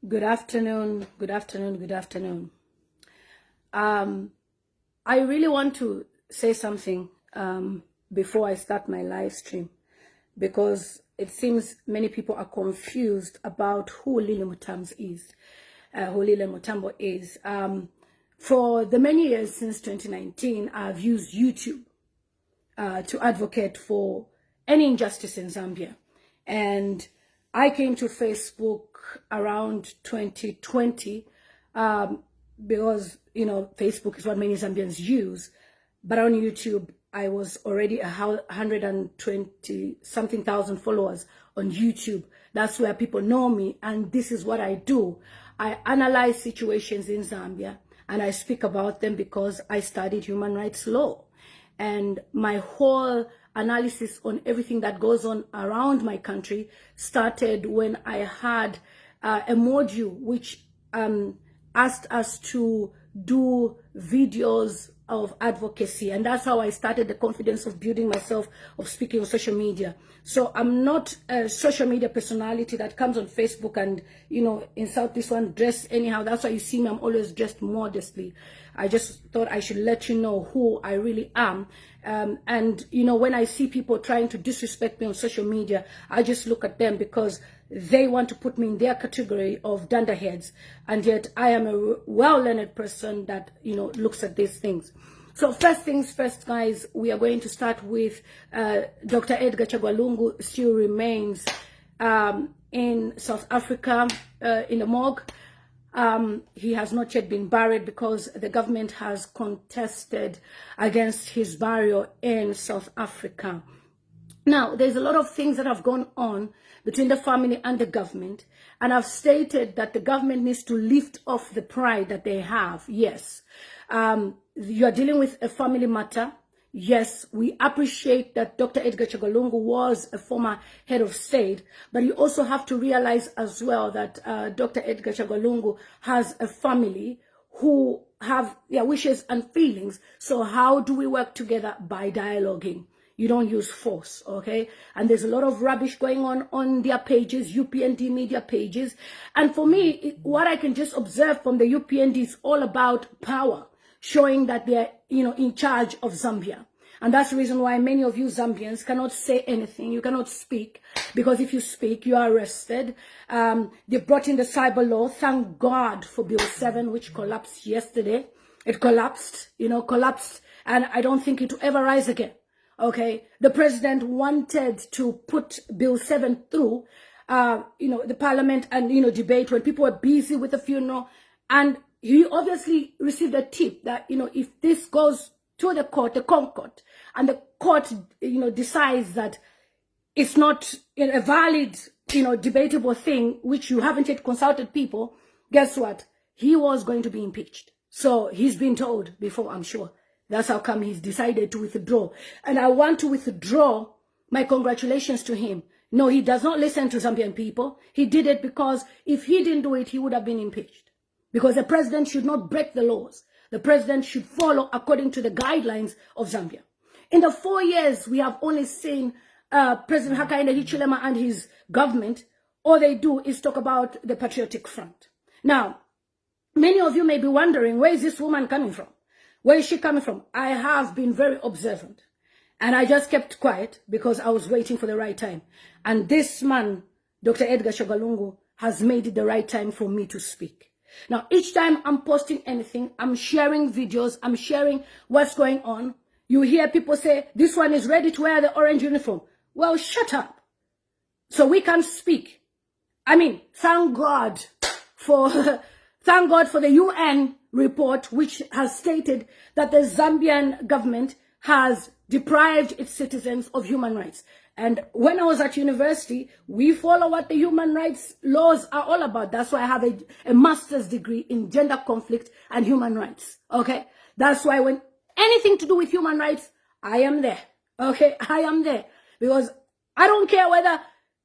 Good afternoon, good afternoon, good afternoon. I really want to say something before I start my live stream, because it seems many people are confused about who Lilian Mutambo is. For the many years since 2019, I've used YouTube to advocate for any injustice in Zambia. And I came to Facebook around 2020 because, Facebook is what many Zambians use. But on YouTube, I was already 120 something thousand followers on YouTube. That's where people know me, and this is what I do. I analyze situations in Zambia, and I speak about them because I studied human rights law. And my whole analysis on everything that goes on around my country started when I had a module which asked us to do videos of advocacy, and that's how I started the confidence of building myself, of speaking on social media. So I'm not a social media personality that comes on Facebook and insult this one, dress anyhow. That's why you see me, I'm always dressed modestly. I just thought I should let you know who I really am. And when I see people trying to disrespect me on social media, I just look at them because they want to put me in their category of dunderheads, and yet I am a well-learned person that looks at these things. So first things first, guys, we are going to start with Dr. Edgar Chagwa Lungu still remains in South Africa in the morgue. He has not yet been buried because the government has contested against his burial in South Africa. Now, there's a lot of things that have gone on between the family and the government, and I've stated that the government needs to lift off the pride that they have. Yes, you are dealing with a family matter. Yes, we appreciate that Dr. Edgar Chagwa Lungu was a former head of state, but you also have to realize as well that Dr. Edgar Chagwa Lungu has a family who have their wishes and feelings. So how do we work together? By dialoguing. You don't use force, okay? And there's a lot of rubbish going on their pages, UPND media pages. And for me, what I can just observe from the UPND is all about power, showing that they're, in charge of Zambia. And that's the reason why many of you Zambians cannot say anything. You cannot speak, because if you speak, you are arrested. They brought in the cyber law. Thank God for Bill 7, which collapsed yesterday. It collapsed, collapsed. And I don't think it will ever rise again. Okay, the president wanted to put Bill 7 through, the parliament and, debate when people were busy with the funeral. And he obviously received a tip that, if this goes to the court, the Concord, and the court, decides that it's not a valid, debatable thing, which you haven't yet consulted people, guess what? He was going to be impeached. So he's been told before, I'm sure. That's how come he's decided to withdraw. And I want to withdraw my congratulations to him. No, he does not listen to Zambian people. He did it because if he didn't do it, he would have been impeached. Because the president should not break the laws. The president should follow according to the guidelines of Zambia. In the 4 years, we have only seen President Hakainde Hichilema and his government. All they do is talk about the Patriotic Front. Now, many of you may be wondering, where is this woman coming from? Where is she coming from? I have been very observant, and I just kept quiet because I was waiting for the right time. And this man, Dr. Edgar Chagwa Lungu, has made it the right time for me to speak. Now, each time I'm posting anything, I'm sharing videos, I'm sharing what's going on. You hear people say, this one is ready to wear the orange uniform. Well, shut up. So we can speak. I mean, thank God for the UN report, which has stated that the Zambian government has deprived its citizens of human rights. And when I was at university, we follow what the human rights laws are all about. That's why I have a master's degree in gender conflict and human rights. Okay? That's why when anything to do with human rights, I am there. Okay? I am there. Because I don't care whether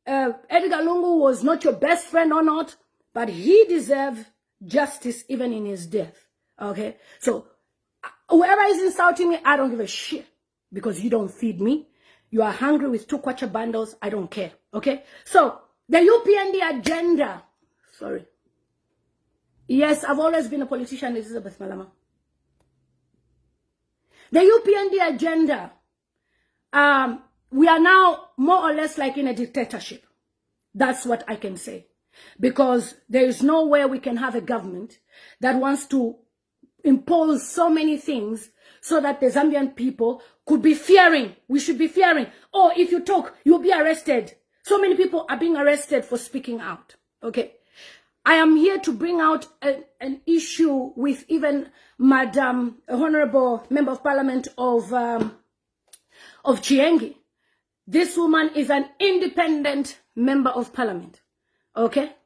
Edgar Lungu was not your best friend or not, but he deserved justice even in his death. Okay? So whoever is insulting me, I don't give a shit, because you don't feed me. You are hungry with 2 kwacha bundles. I don't care. Okay? So the UPND agenda, sorry, Yes, I've always been a politician, Elizabeth Malama. The UPND agenda, we are now more or less like in a dictatorship. That's what I can say. Because there is nowhere we can have a government that wants to impose so many things so that the Zambian people could be fearing. We should be fearing. Oh, if you talk, you'll be arrested. So many people are being arrested for speaking out. Okay. I am here to bring out an issue with even Madam Honorable Member of Parliament of Chiengi. This woman is an independent Member of Parliament. Okay?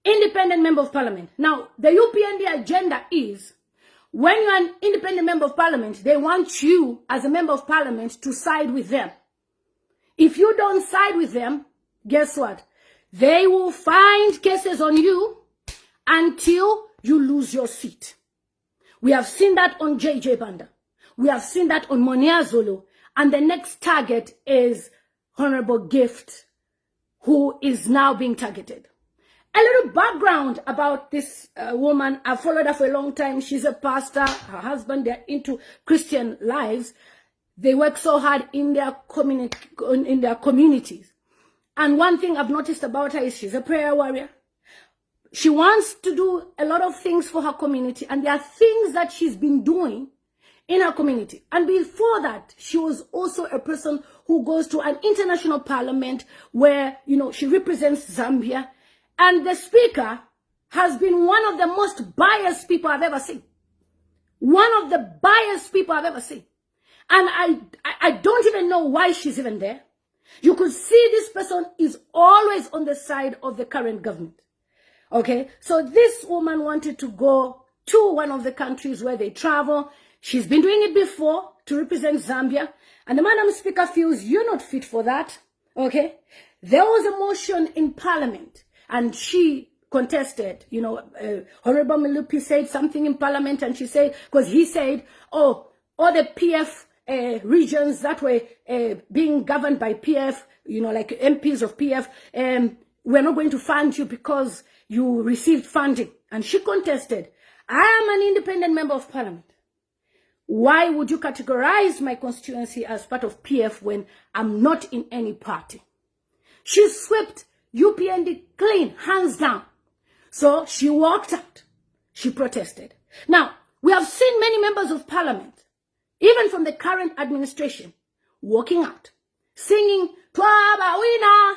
Independent Member of Parliament. Now, the UPND agenda is, when you're an independent Member of Parliament, they want you as a Member of Parliament to side with them. If you don't side with them, guess what? They will find cases on you until you lose your seat. We have seen that on JJ Banda. We have seen that on Monia Zulu. And the next target is Honorable Gift, who is now being targeted. A little background about this woman. I've followed her for a long time. She's a pastor. Her husband, they're into Christian lives. They work so hard in their communities. And one thing I've noticed about her is she's a prayer warrior. She wants to do a lot of things for her community. And there are things that she's been doing in her community. And before that, she was also a person who goes to an international parliament where, you know, she represents Zambia. And the speaker has been one of the most biased people I've ever seen. One of the biased people I've ever seen. And I don't even know why she's even there. You could see this person is always on the side of the current government. Okay, so this woman wanted to go to one of the countries where they travel. She's been doing it before to represent Zambia. And the Madam Speaker feels you're not fit for that. Okay, there was a motion in Parliament and she contested. You know, Honorable Malupi said something in Parliament and she said, because he said, oh, all the PF regions that were being governed by PF, you know, like MPs of PF, we're not going to fund you because you received funding. And she contested. I am an independent Member of Parliament. Why would you categorize my constituency as part of PF when I'm not in any party? She swept UPND clean, hands down. So she walked out. She protested. Now, we have seen many members of Parliament, even from the current administration, walking out, singing, Twaba Wina,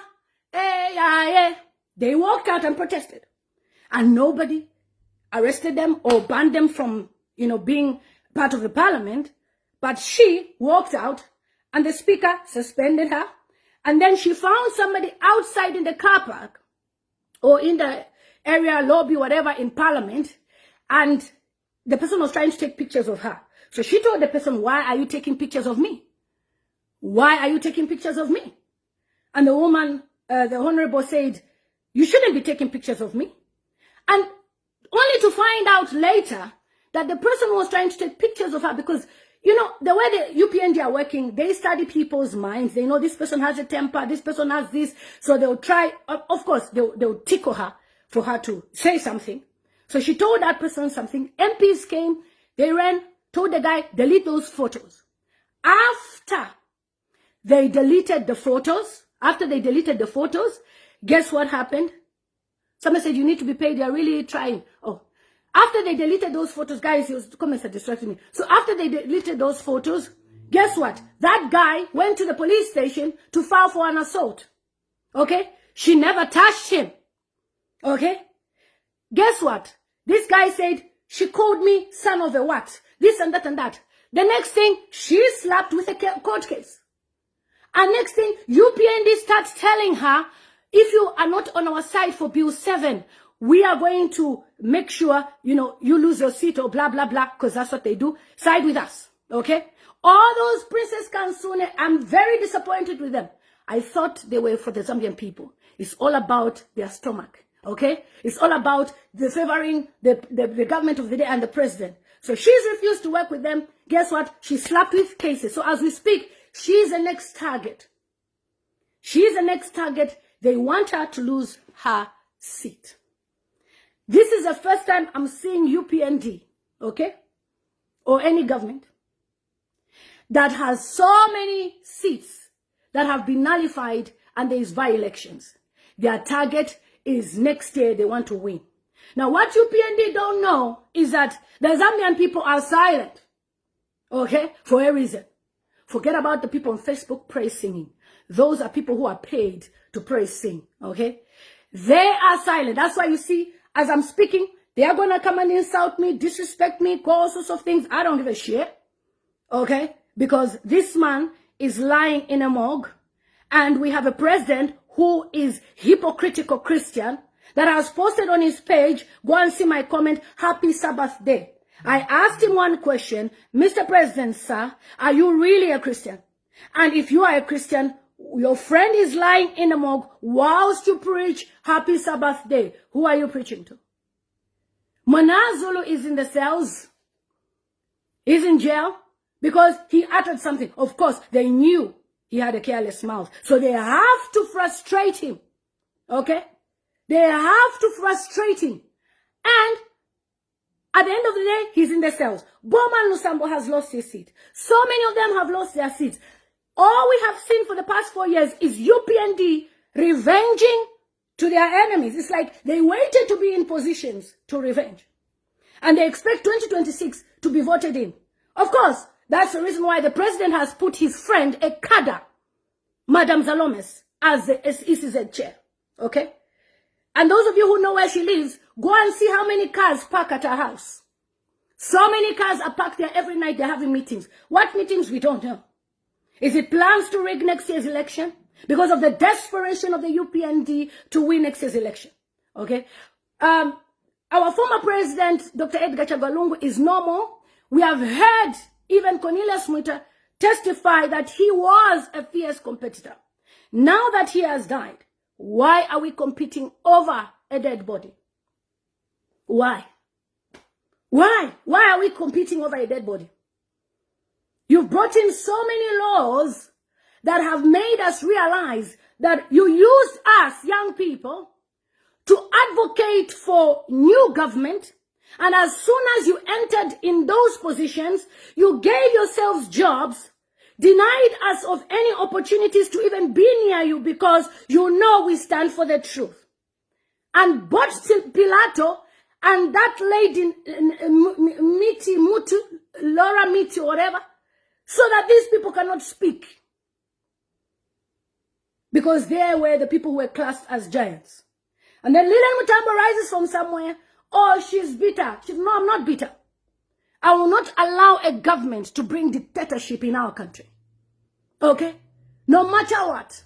eh. They walked out and protested. And nobody arrested them or banned them from, you know, being part of the parliament. But she walked out and the speaker suspended her. And then she found somebody outside in the car park or in the area lobby, whatever, in parliament. And the person was trying to take pictures of her. So she told the person, why are you taking pictures of me? Why are you taking pictures of me? And the woman, the honorable said, you shouldn't be taking pictures of me. And only to find out later that the person was trying to take pictures of her because, you know, the way the UPND are working, they study people's minds. They know this person has a temper, this person has this. So they'll try, of course, they'll tickle her for her to say something. So she told that person something. MPs came, they ran, told the guy, delete those photos. After they deleted the photos, guess what happened? Someone said, you need to be paid. They're really trying. Oh, after they deleted those photos, guys, the comments are distracting me. So after they deleted those photos, guess what? That guy went to the police station to file for an assault. Okay? She never touched him. Okay? Guess what? This guy said, she called me son of a what? This and that and that. The next thing, she slapped with a court case. And next thing, UPND starts telling her, if you are not on our side for Bill 7, we are going to make sure, you know, you lose your seat or blah, blah, blah, because that's what they do. Side with us, okay? All those Princess Kansune, I'm very disappointed with them. I thought they were for the Zambian people. It's all about their stomach, okay? It's all about the favoring the government of the day and the president. So she's refused to work with them. Guess what? She's slapped with cases. So as we speak, she's the next target. She's the next target. They want her to lose her seat. This is the first time I'm seeing UPND, okay, or any government that has so many seats that have been nullified and there is by-elections. Their target is next year they want to win. Now what UPND don't know is that the Zambian people are silent, okay, for a reason. Forget about the people on Facebook praise singing. Those are people who are paid to praise sing, okay? They are silent. That's why you see, as I'm speaking, they are going to come and insult me, disrespect me, call all sorts of things. I don't give a shit, okay? Because this man is lying in a morgue, and we have a president who is hypocritical Christian that has posted on his page, go and see my comment, happy Sabbath day. I asked him one question, Mr. President, sir, are you really a Christian? And if you are a Christian, your friend is lying in a morgue whilst you preach happy Sabbath day. Who are you preaching to? Manazulu is in the cells. He's in jail because he uttered something. Of course, they knew he had a careless mouth. So they have to frustrate him. Okay? They have to frustrate him. And at the end of the day, he's in the cells. Bowman Lusambo has lost his seat. So many of them have lost their seats. All we have seen for the past 4 years is UPND revenging to their enemies. It's like they waited to be in positions to revenge. And they expect 2026 to be voted in. Of course, that's the reason why the president has put his friend, a cadre, Madam Zalomes, as the ECZ chair. Okay? And those of you who know where she lives, go and see how many cars park at her house. So many cars are parked there every night. They're having meetings. What meetings? We don't know. Is it plans to rig next year's election? Because of the desperation of the UPND to win next year's election. Okay? Our former president, Dr. Edgar Chagwa is no more. We have heard even Cornelius Muta testify that he was a fierce competitor. Now that he has died, why are we competing over a dead body? Why? Why? Why are we competing over a dead body? You've brought in so many laws that have made us realize that you used us, young people, to advocate for new government. And as soon as you entered in those positions, you gave yourselves jobs, denied us of any opportunities to even be near you because you know we stand for the truth. And bought Pilato and that lady, Laura Miti, or whatever, so that these people cannot speak. Because they were the people who were classed as giants. And then Lilian Mutambo rises from somewhere. Oh, she's bitter. No, I'm not bitter. I will not allow a government to bring dictatorship in our country. Okay? No matter what.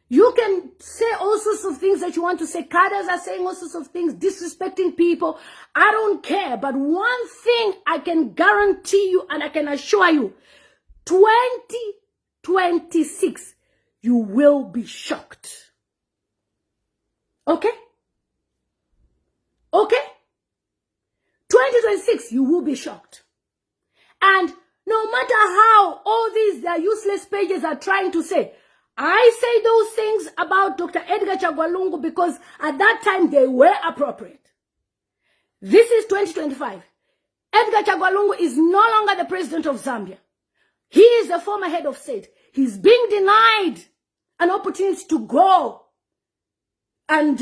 You can say all sorts of things that you want to say. Cadres are saying all sorts of things, disrespecting people. I don't care. But one thing I can guarantee you and I can assure you, 2026, you will be shocked. Okay? Okay? 2026, you will be shocked. And no matter how all these useless pages are trying to say, I say those things about Dr. Edgar Chagwa because at that time they were appropriate. This is 2025. Edgar Chagwa is no longer the president of Zambia. He is the former head of state. He's being denied an opportunity to go and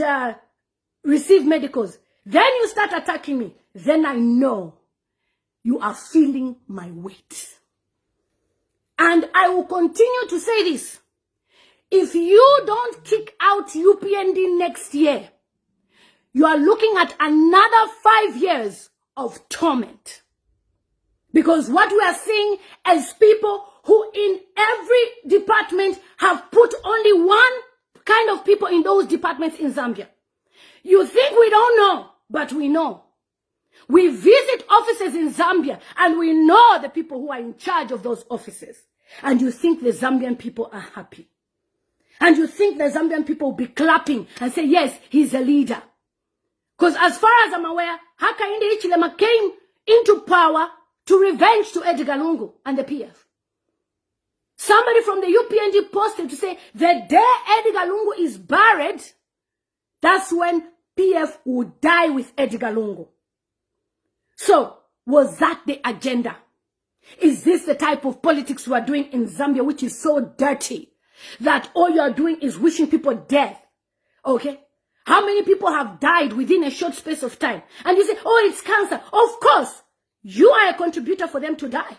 receive medicals. Then you start attacking me. Then I know you are feeling my weight. And I will continue to say this. If you don't kick out UPND next year, you are looking at another 5 years of torment. Because what we are seeing as people who in every department have put only one kind of people in those departments in Zambia. You think we don't know, but we know. We visit offices in Zambia and we know the people who are in charge of those offices. And you think the Zambian people are happy. And you think the Zambian people will be clapping and say, yes, he's a leader. Because as far as I'm aware, Hakainde Hichilema came into power to revenge to Edgar Lungu and the PF. Somebody from the UPND posted to say, the day Edgar Lungu is buried, that's when PF would die with Edgar Lungu. So, was that the agenda? Is this the type of politics we are doing in Zambia, which is so dirty that all you are doing is wishing people death? Okay? How many people have died within a short space of time? And you say, oh, it's cancer. Of course, you are a contributor for them to die.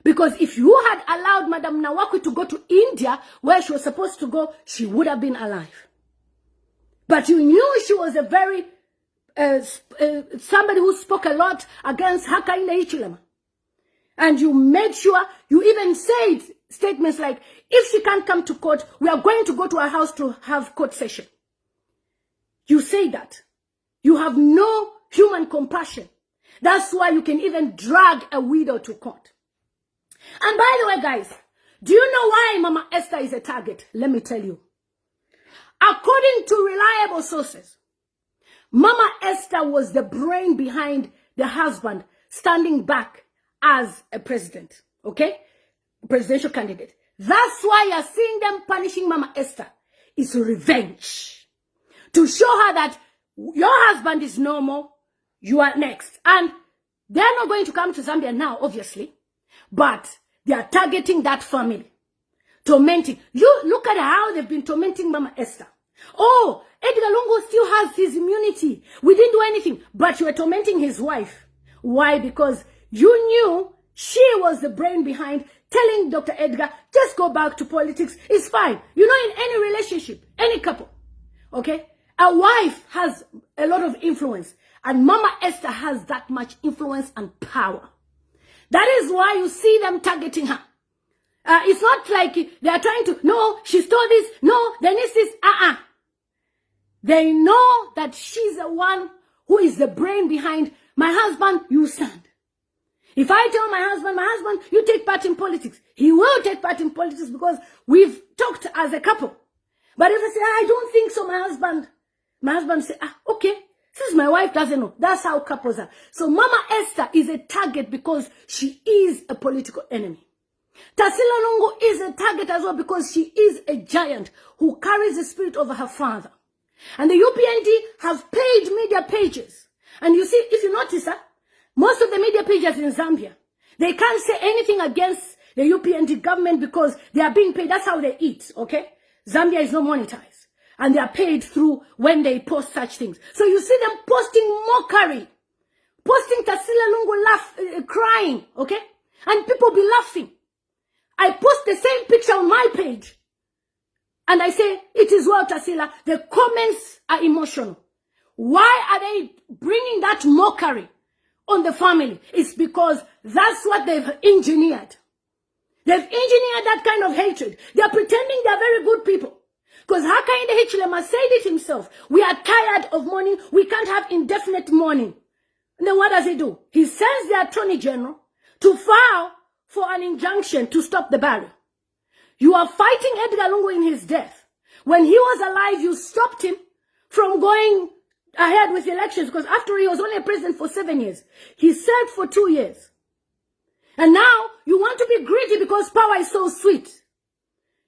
Because if you had allowed Madam Nawakwi to go to India, where she was supposed to go, she would have been alive. But you knew she was a very, somebody who spoke a lot against Hakainde Hichilema. And you made sure, you even said statements like, if she can't come to court, we are going to go to her house to have court session. You say that. You have no human compassion. That's why you can even drag a widow to court. And by the way, guys, do you know why Mama Esther is a target? Let me tell you. According to reliable sources, Mama Esther was the brain behind the husband standing back as a president, okay? Presidential candidate. That's why you're seeing them punishing Mama Esther. It's revenge. To show her that your husband is normal, you are next. And they're not going to come to Zambia now, obviously. But they are targeting that family. Tormenting. You look at how they've been tormenting Mama Esther. Oh, Edgar Lungu still has his immunity. We didn't do anything. But you were tormenting his wife. Why? Because you knew she was the brain behind telling Dr. Edgar, just go back to politics. It's fine. You know, in any relationship, any couple, okay? A wife has a lot of influence. And Mama Esther has that much influence and power. That is why you see them targeting her. It's not like they are trying to, no, she stole this, no, then it's this, They know that she's the one who is the brain behind, my husband, you stand. If I tell my husband, you take part in politics, he will take part in politics because we've talked as a couple. But if I say, I don't think so, my husband say, okay, since my wife doesn't know. That's how couples are. So Mama Esther is a target because she is a political enemy. Tarsila Lungu is a target as well because she is a giant who carries the spirit of her father. And the UPND have paid media pages. And you see, if you notice, most of the media pages in Zambia, they can't say anything against the UPND government because they are being paid. That's how they eat, okay? Zambia is not monetized. And they are paid through when they post such things. So you see them posting mockery. Posting Tarsila Lungu crying, okay? And people be laughing. I post the same picture on my page. And I say, it is well, Tarsila. The comments are emotional. Why are they bringing that mockery on the family? It's because that's what they've engineered. They've engineered that kind of hatred. They're pretending they're very good people. Because Hakainde Hichilema said it himself. We are tired of mourning. We can't have indefinite mourning. And then what does he do? He sends the Attorney General to file for an injunction to stop the burial. You are fighting Edgar Lungu in his death. When he was alive, you stopped him from going ahead with elections because after he was only a president for 7 years. He served for 2 years. And now you want to be greedy because power is so sweet.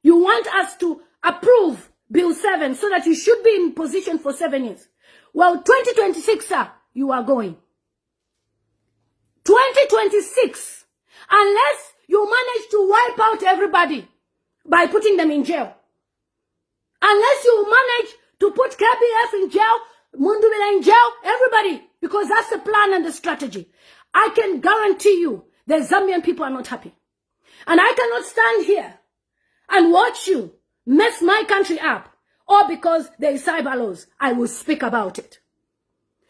You want us to approve Bill 7 so that you should be in position for 7 years. Well, 2026, sir, you are going. 2026, unless you manage to wipe out everybody by putting them in jail. Unless you manage to put KBF in jail, Mundubila in jail, everybody, because that's the plan and the strategy. I can guarantee you the Zambian people are not happy. And I cannot stand here and watch you mess my country up, or because there is cyber laws. I will speak about it.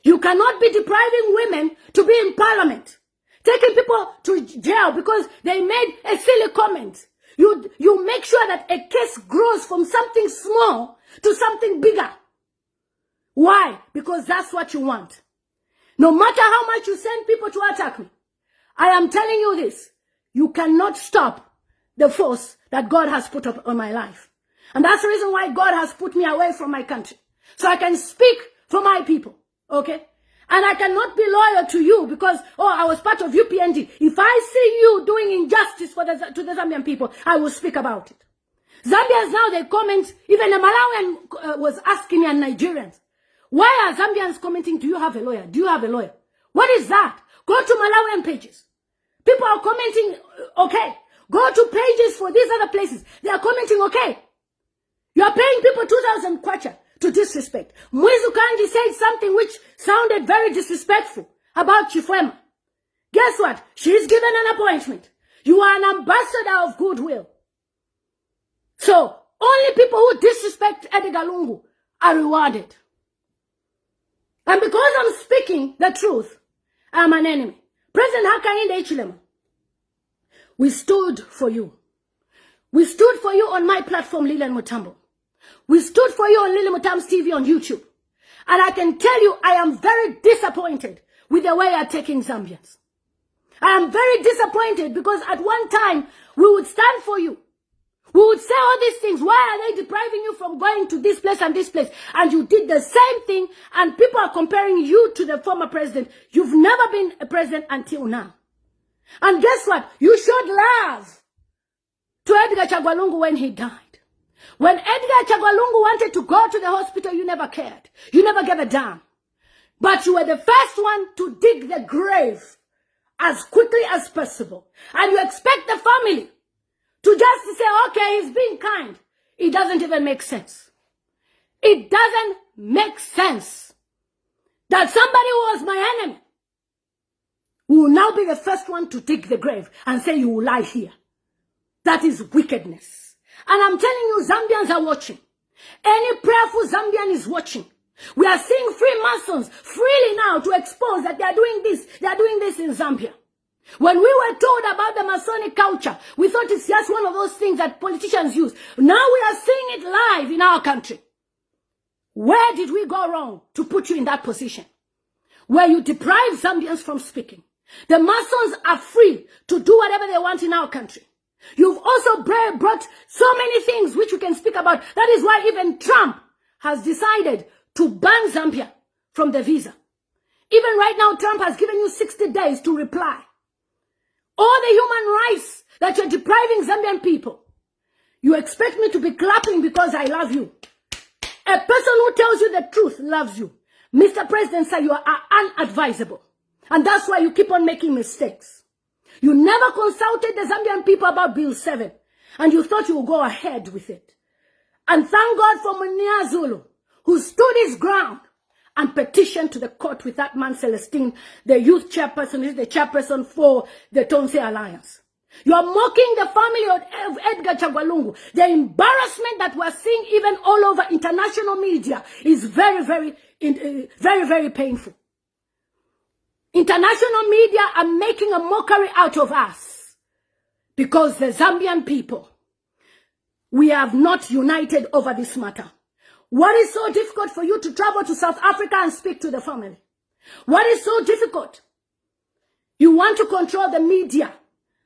You cannot be depriving women to be in parliament, taking people to jail because they made a silly comment. You make sure that a case grows from something small to something bigger. Why? Because that's what you want. No matter how much you send people to attack me, I am telling you this. You cannot stop the force that God has put up on my life. And that's the reason why God has put me away from my country. So I can speak for my people. Okay? And I cannot be loyal to you because, I was part of UPND. If I see you doing injustice to the Zambian people, I will speak about it. Zambians now, they comment, even the Malawian was asking me, and Nigerians, Why are Zambians commenting, do you have a lawyer? Do you have a lawyer? What is that? Go to Malawian pages. People are commenting, okay. Go to pages for these other places. They are commenting, okay. You are paying people 2,000 kwacha to disrespect. Mwizu Kanji said something which sounded very disrespectful about Chifwema. Guess what? She's given an appointment. You are an ambassador of goodwill. So, only people who disrespect Edgar Lungu are rewarded. And because I'm speaking the truth, I'm an enemy. President Hakainde Hichilema, we stood for you. We stood for you on my platform, Lilian Mutambo. We stood for you on Lilian Mutambo's TV on YouTube. And I can tell you, I am very disappointed with the way you're taking Zambians. I am very disappointed because at one time, we would stand for you. We would say all these things. Why are they depriving you from going to this place and this place? And you did the same thing, and people are comparing you to the former president. You've never been a president until now. And guess what? You showed love to Edgar Chagwalungu when he died. When Edgar Chagwalungu wanted to go to the hospital, you never cared. You never gave a damn. But you were the first one to dig the grave as quickly as possible. And you expect the family to just say, okay, he's being kind. It doesn't even make sense. It doesn't make sense that somebody who was my enemy will now be the first one to dig the grave and say you will lie here. That is wickedness. And I'm telling you, Zambians are watching. Any prayerful Zambian is watching. We are seeing Freemasons freely now to expose that they are doing this in Zambia. When we were told about the Masonic culture, we thought it's just one of those things that politicians use. Now we are seeing it live in our country. Where did we go wrong to put you in that position? Where you deprive Zambians from speaking. The Masons are free to do whatever they want in our country. You've also brought so many things which we can speak about. That is why even Trump has decided to ban Zambia from the visa. Even right now, Trump has given you 60 days to reply. All the human rights that you're depriving Zambian people. You expect me to be clapping because I love you. A person who tells you the truth loves you. Mr. President said you are unadvisable. And that's why you keep on making mistakes. You never consulted the Zambian people about Bill 7. And you thought you would go ahead with it. And thank God for Munia Zulu, who stood his ground and petitioned to the court with that man Celestine, the youth chairperson, is the chairperson for the Tonse Alliance. You are mocking the family of Edgar Chagwalungu. The embarrassment that we're seeing even all over international media is very, very painful. International media are making a mockery out of us because the Zambian people, we have not united over this matter. What is so difficult for you to travel to South Africa and speak to the family? What is so difficult? You want to control the media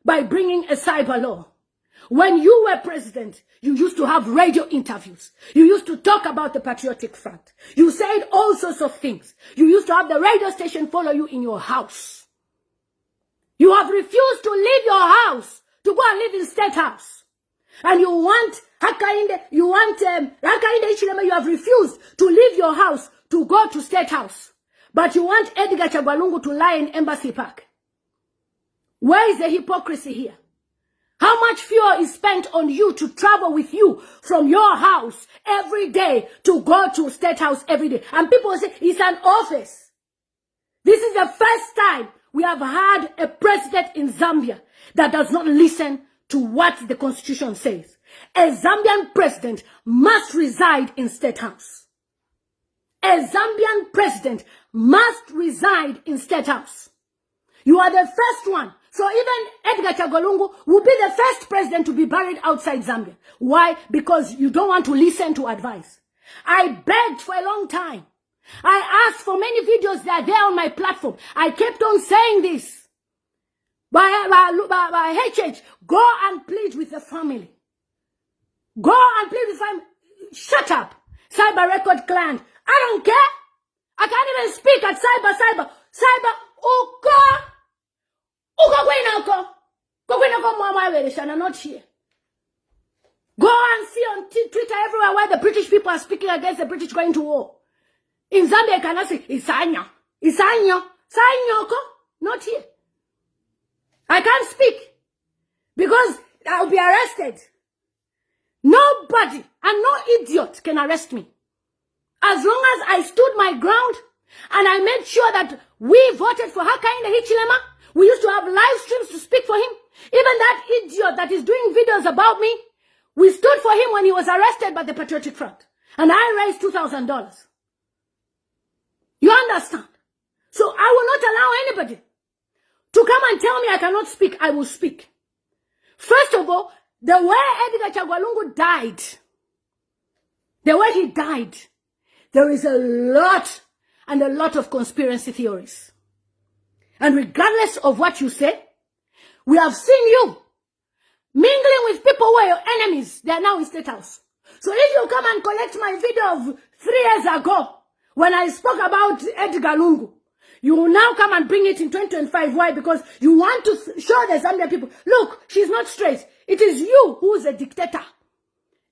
by bringing a cyber law. When you were president, you used to have radio interviews. You used to talk about the Patriotic Front. You said all sorts of things. You used to have the radio station follow you in your house. You have refused to leave your house to go and live in State House. And you want Hakainde Hichilema, you have refused to leave your house to go to State House. But you want Edgar Chagwalungu to lie in Embassy Park. Where is the hypocrisy here? How much fuel is spent on you to travel with you from your house every day to go to State House every day? And people say it's an office. This is the first time we have had a president in Zambia that does not listen to what the Constitution says. A Zambian president must reside in State House. A Zambian president must reside in State House. You are the first one. So even Edgar Chagwalungu will be the first president to be buried outside Zambia. Why? Because you don't want to listen to advice. I begged for a long time. I asked for many videos that are there on my platform. I kept on saying this. By HH, go and plead with the family. Go and plead with the family. Shut up. Cyber Record Clan. I don't care. I can't even speak at cyber. Uka. Not here. Go and see on Twitter everywhere where the British people are speaking against the British going to war. In Zambia, I cannot say, Isanyo. Isanyo. Sanyoko. Not here. I can't speak. Because I'll be arrested. Nobody and no idiot can arrest me. As long as I stood my ground and I made sure that we voted for Hakainde Hichilema, we used to have live streams to speak for him. Even that idiot that is doing videos about me, we stood for him when he was arrested by the Patriotic Front. And I raised $2,000. You understand? So I will not allow anybody to come and tell me I cannot speak. I will speak. First of all, the way Edgar Chagwalungu died, the way he died, there is a lot of conspiracy theories. And regardless of what you say, we have seen you mingling with people who are your enemies. They are now in State House. So if you come and collect my video of 3 years ago, when I spoke about Edgar Lungu, you will now come and bring it in 2025. Why? Because you want to show the Zambian people, look, she's not straight. It is you who is a dictator.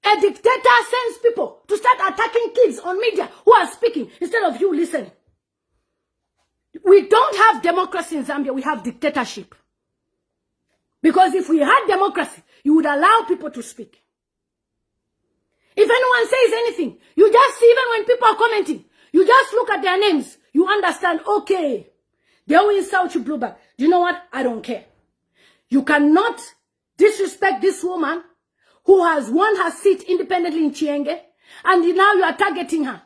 A dictator sends people to start attacking kids on media who are speaking instead of you listening. We don't have democracy in Zambia. We have dictatorship. Because if we had democracy, you would allow people to speak. If anyone says anything, you just see, even when people are commenting, you just look at their names. You understand, okay, they always insult you, blue back. Do you know what? I don't care. You cannot disrespect this woman who has won her seat independently in Chienge, and now you are targeting her.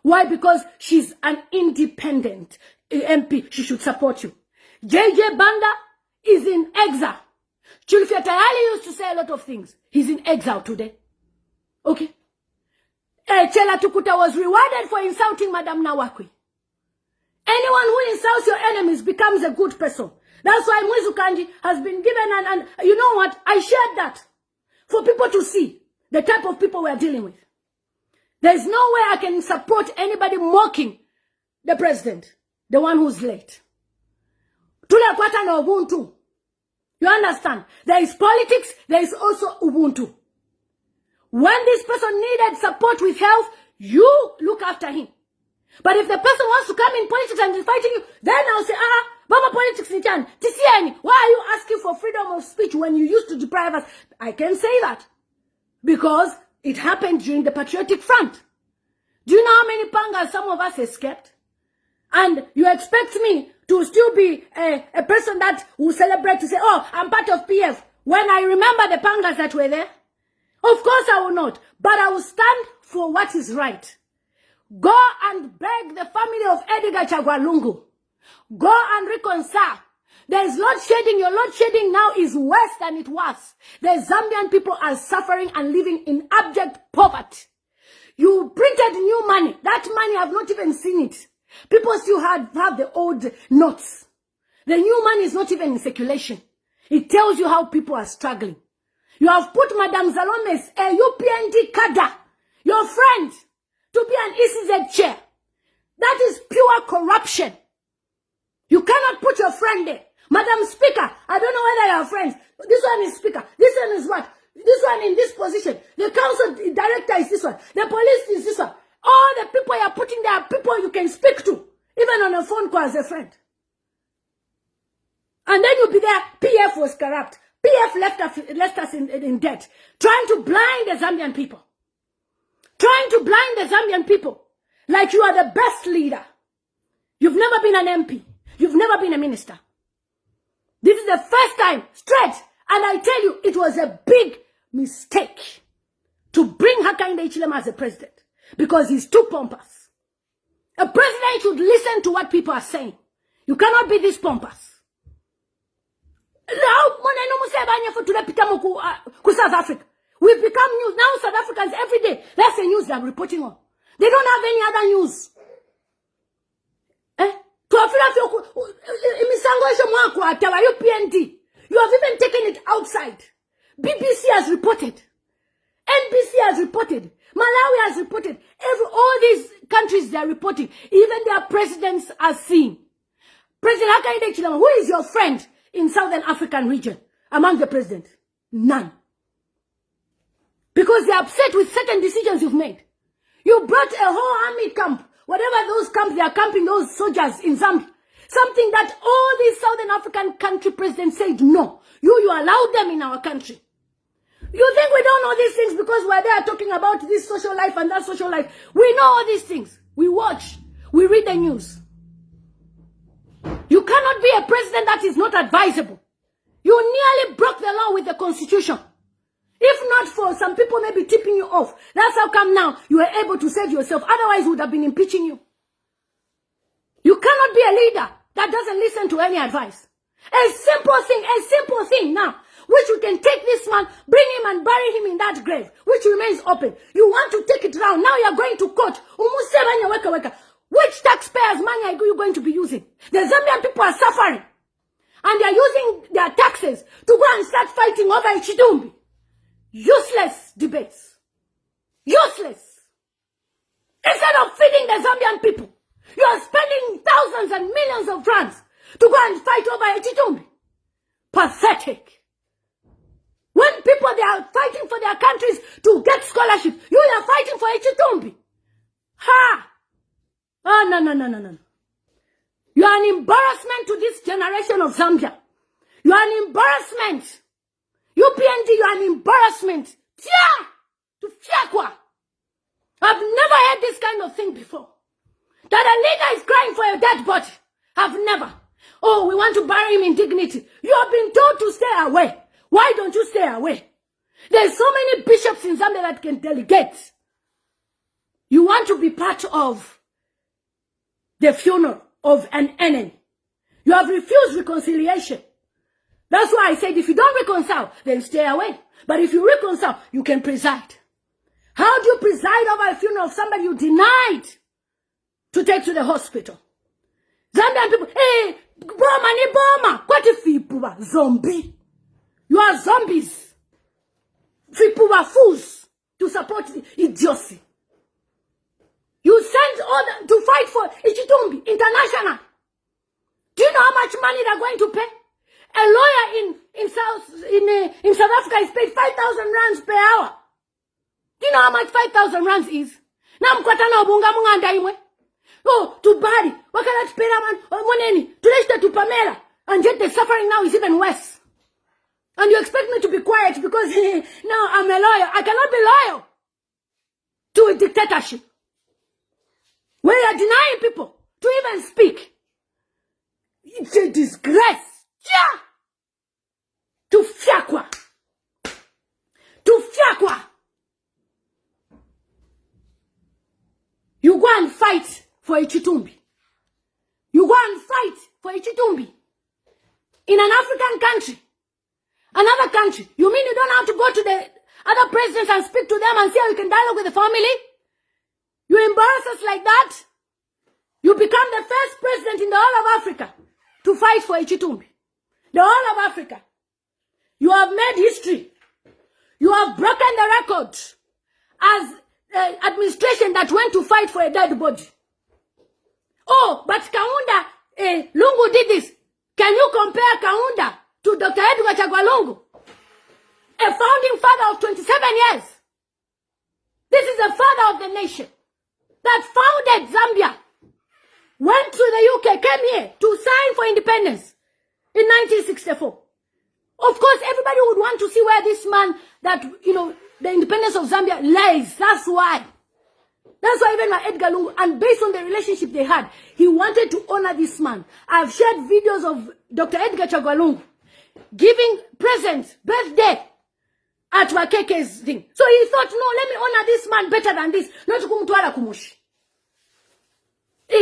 Why? Because she's an independent MP. She should support you. JJ Banda is in exile. Chulfia Tayali used to say a lot of things. He's in exile today. Okay? Chela Tukuta was rewarded for insulting Madam Nawakwi. Anyone who insults your enemies becomes a good person. That's why Mwizu Kanji has been given and you know what? I shared that for people to see the type of people we are dealing with. There's no way I can support anybody mocking the president, the one who's late. Tule kwata na Ubuntu. You understand? There is politics, there is also Ubuntu. When this person needed support with health, you look after him. But if the person wants to come in politics and is fighting you, then I'll say, Baba politics ni chan. Tisiani, why are you asking for freedom of speech when you used to deprive us? I can say that. Because it happened during the Patriotic Front. Do you know how many pangas some of us escaped? And you expect me to still be a person that will celebrate to say, oh, I'm part of PF. When I remember the pangas that were there, of course I will not. But I will stand for what is right. Go and beg the family of Edgar Chagwalungu. Go and reconcile. There is load shedding. Your load shedding now is worse than it was. The Zambian people are suffering and living in abject poverty. You printed new money. That money, I've not even seen it. People still have the old notes. The new money is not even in circulation. It tells you how people are struggling. You have put Madame Zalome's UPND cadre, your friend, to be an ECZ chair. That is pure corruption. You cannot put your friend there. Madam Speaker, I don't know whether you are friends. This one is Speaker. This one is what? This one in this position. The council director is this one. The police is this one. All the people you are putting there are people you can speak to, even on a phone call as a friend. And then you'll be there, PF was corrupt. PF left us in debt. Trying to blind the Zambian people. Trying to blind the Zambian people. Like you are the best leader. You've never been an MP. You've never been a minister. This is the first time, straight. And I tell you, it was a big mistake to bring Hakainde Hichilema as a president. Because he's too pompous. A president should listen to what people are saying. You cannot be this pompous. South Africa. We've become news. Now South Africans every day, that's the news they're reporting on. They don't have any other news. UPND. You have even taken it outside. BBC has reported. NBC has reported. Malawi has reported. All these countries, they're reporting. Even their presidents are seeing. President Hakainde Hichilema, who is your friend in Southern African region among the presidents? None. Because they're upset with certain decisions you've made. You brought a whole army camp whatever those camps, they are camping those soldiers in Zambia. Something that all these Southern African country presidents said, no, you allow them in our country. You think we don't know these things because we're there talking about this social life and that social life. We know all these things. We watch. We read the news. You cannot be a president that is not advisable. You nearly broke the law with the constitution. If not for some people maybe tipping you off. That's how come now you are able to save yourself. Otherwise, we would have been impeaching you. You cannot be a leader that doesn't listen to any advice. A simple thing now, which we can take this man, bring him and bury him in that grave, which remains open. You want to take it round. Now you're going to court. Which taxpayers' money are you going to be using? The Zambian people are suffering. And they're using their taxes to go and start fighting over Ichidumbi. Useless debates. Useless. Instead of feeding the Zambian people, you are spending thousands and millions of rands to go and fight over Ichidumbi. Pathetic. When people, they are fighting for their countries to get scholarship, you are fighting for Ichidumbi. Ha! Oh, no. You are an embarrassment to this generation of Zambia. You are an embarrassment. UPND, you are an embarrassment. To Fiakwa. I've never heard this kind of thing before. That a leader is crying for a dead body. I've never. Oh, we want to bury him in dignity. You have been told to stay away. Why don't you stay away? There's so many bishops in Zambia that can delegate. You want to be part of the funeral of an enemy. You have refused reconciliation. That's why I said if you don't reconcile, then stay away. But if you reconcile, you can preside. How do you preside over a funeral of somebody you denied to take to the hospital? Zambian people, hey, Boma ni Boma. What if you zombie? You are zombies. People are fools to support idiocy. You sent order to fight for Ichidumbi International. Do you know how much money they're going to pay? A lawyer in South Africa is paid 5,000 rands per hour. Do you know how much 5,000 rands is? Now mkwatana obunga munganda imwe. Oh, to Bari, wakala tpera man, moneni, to Pamela, and yet the suffering now is even worse. And you expect me to be quiet because now I'm a lawyer. I cannot be loyal to a dictatorship where you're denying people to even speak. It's a disgrace. Yeah. To Fiakwa. To Fiakwa. You go and fight for Ichidumbi. You go and fight for Ichidumbi in an African country. Another country. You mean you don't have to go to the other presidents and speak to them and see how you can dialogue with the family? You embarrass us like that? You become the first president in the whole of Africa to fight for Ichidumbi. The whole of Africa. You have made history. You have broken the record as the administration that went to fight for a dead body. Oh, but Kaunda, Lungu did this. Can you compare Kaunda to Dr. Edgar Chagwalungu, a founding father of 27 years? This is the father of the nation that founded Zambia, went to the UK, came here to sign for independence in 1964. Of course, everybody would want to see where this man that, the independence of Zambia lies. That's why. That's why even Edgar Lungu, and based on the relationship they had, he wanted to honor this man. I've shared videos of Dr. Edgar Chagwalungu giving presents, birthday, at Wakeke's thing. So he thought, no, let me honor this man better than this. Not kumutwala kumushi.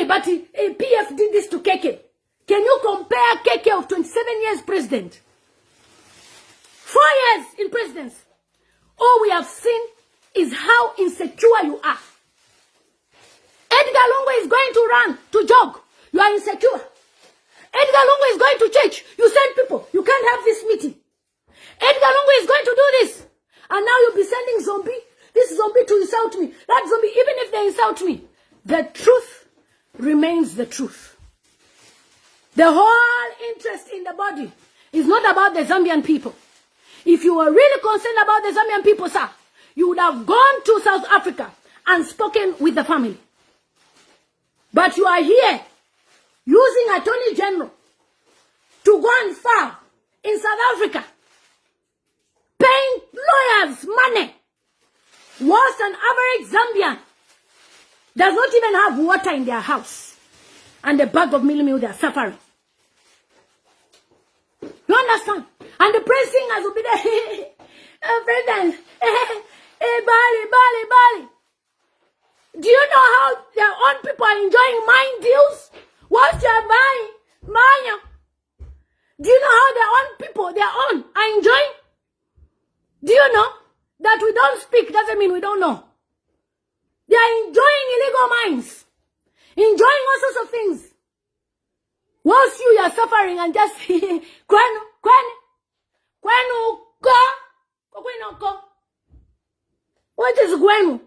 But PF did this to Keke. Can you compare Keke of 27 years president? 4 years in presidency. All we have seen is how insecure you are. Edgar Lungu is going to run, to jog. You are insecure. Edgar Lungu is going to church. You send people. You can't have this meeting. Edgar Lungu is going to do this. And now you'll be sending zombie. This zombie to insult me. That zombie, even if they insult me. The truth remains the truth. The whole interest in the body is not about the Zambian people. If you were really concerned about the Zambian people, sir, you would have gone to South Africa and spoken with the family. But you are here using Attorney General to go and file in South Africa, paying lawyers money, whilst an average Zambian does not even have water in their house and a bag of meal they are suffering. You understand? And the praise singers will be there. President, Bali. Do you know how their own people are enjoying mine deals? What you are buying? Mine. Do you know how their own people, are enjoying? Do you know that we don't speak doesn't mean we don't know? They are enjoying illegal mines, enjoying all sorts of things. Whilst you are suffering and just kwenu go. What is kwenu?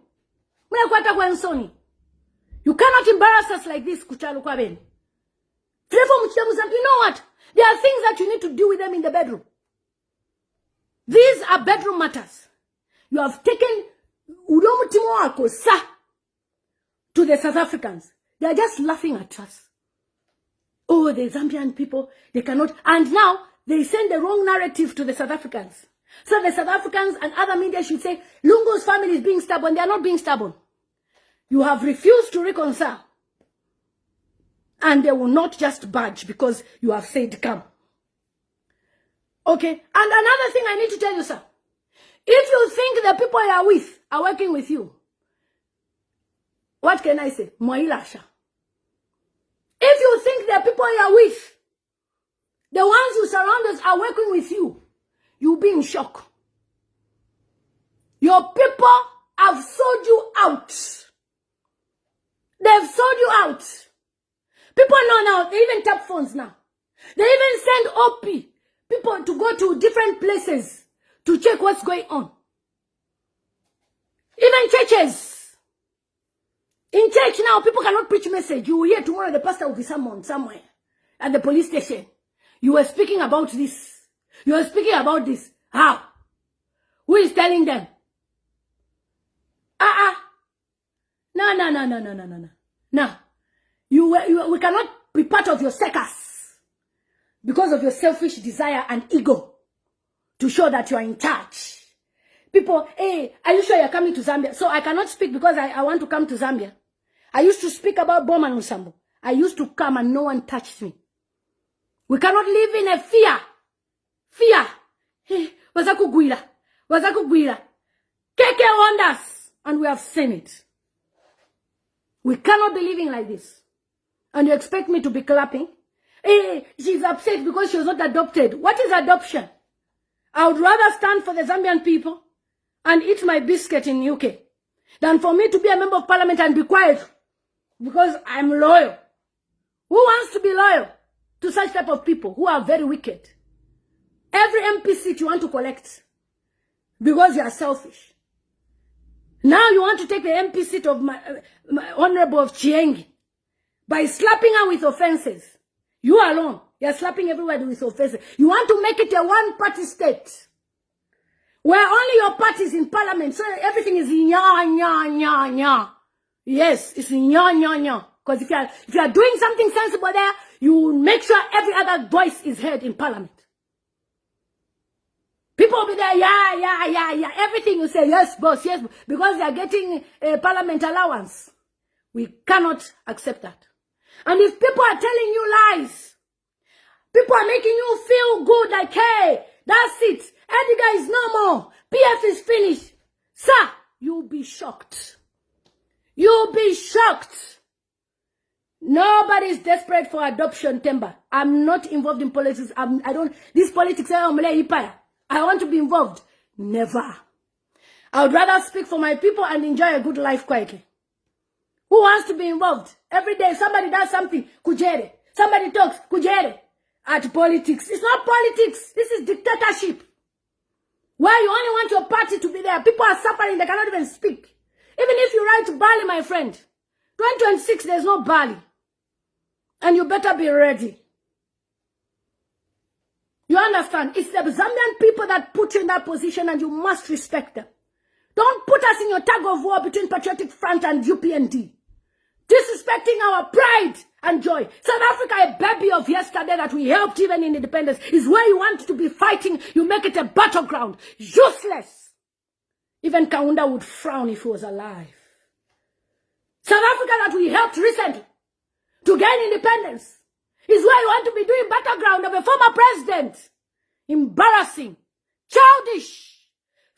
You cannot embarrass us like this, Kuchalu Kwaben. You know what? There are things that you need to do with them in the bedroom. These are bedroom matters. You have taken to the South Africans. They are just laughing at us. Oh, the Zambian people, they cannot. And now, they send the wrong narrative to the South Africans. So the South Africans and other media should say, Lungu's family is being stubborn. They are not being stubborn. You have refused to reconcile. And they will not just budge because you have said come. Okay? And another thing I need to tell you, sir. If you think the people you are with are working with you, what can I say? Mwailasha. If you think the people you are with, the ones who surround us are working with you, you'll be in shock. Your people have sold you out. They've sold you out. People know now, they even tap phones now. They even send OP people to go to different places to check what's going on. Even churches. In church now, people cannot preach message. You will hear tomorrow the pastor will be summoned somewhere at the police station. You were speaking about this. You were speaking about this. How? Who is telling them? No. We cannot be part of your circus because of your selfish desire and ego to show that you are in charge. People, hey, are you sure you're coming to Zambia? So I cannot speak because I want to come to Zambia. I used to speak about Boma and Musambo. I used to come and no one touched me. We cannot live in a fear. Hey, Wazakugwila. Keke wonders. And we have seen it. We cannot be living like this. And you expect me to be clapping? Hey, she's upset because she was not adopted. What is adoption? I would rather stand for the Zambian people and eat my biscuit in UK than for me to be a member of parliament and be quiet because I'm loyal. Who wants to be loyal to such type of people who are very wicked? Every MP seat you want to collect because you are selfish. Now you want to take the MP seat of my Honorable of Chiengi by slapping her with offenses. You alone, you're slapping everybody with offenses. You want to make it a one-party state where only your party is in parliament, so everything is nya. Yes, it's nya. Because if you are doing something sensible there, you make sure every other voice is heard in parliament. People will be there, yeah. Everything you say, yes, boss, because they are getting a parliament allowance. We cannot accept that. And if people are telling you lies, people are making you feel good, like, hey, that's it. Edgar is no more. PF is finished. Sir, you'll be shocked. You'll be shocked. Nobody is desperate for adoption, Temba. I'm not involved in politics. This politics, I want to be involved. Never. I would rather speak for my people and enjoy a good life quietly. Who wants to be involved? Every day somebody does something, kujere. Somebody talks, kujere. At politics. It's not politics. This is dictatorship. Where you only want your party to be there. People are suffering, they cannot even speak. Even if you write Bali, my friend, 2026, there's no Bali. And you better be ready. You understand? It's the Zambian people that put you in that position and you must respect them. Don't put us in your tug of war between Patriotic Front and UPND. disrespecting our pride and joy. South Africa, a baby of yesterday that we helped even in independence, is where you want to be fighting. You make it a battleground. Useless. Even Kaunda would frown if he was alive. South Africa that we helped recently to gain independence is where you want to be doing battleground of a former president. Embarrassing. Childish.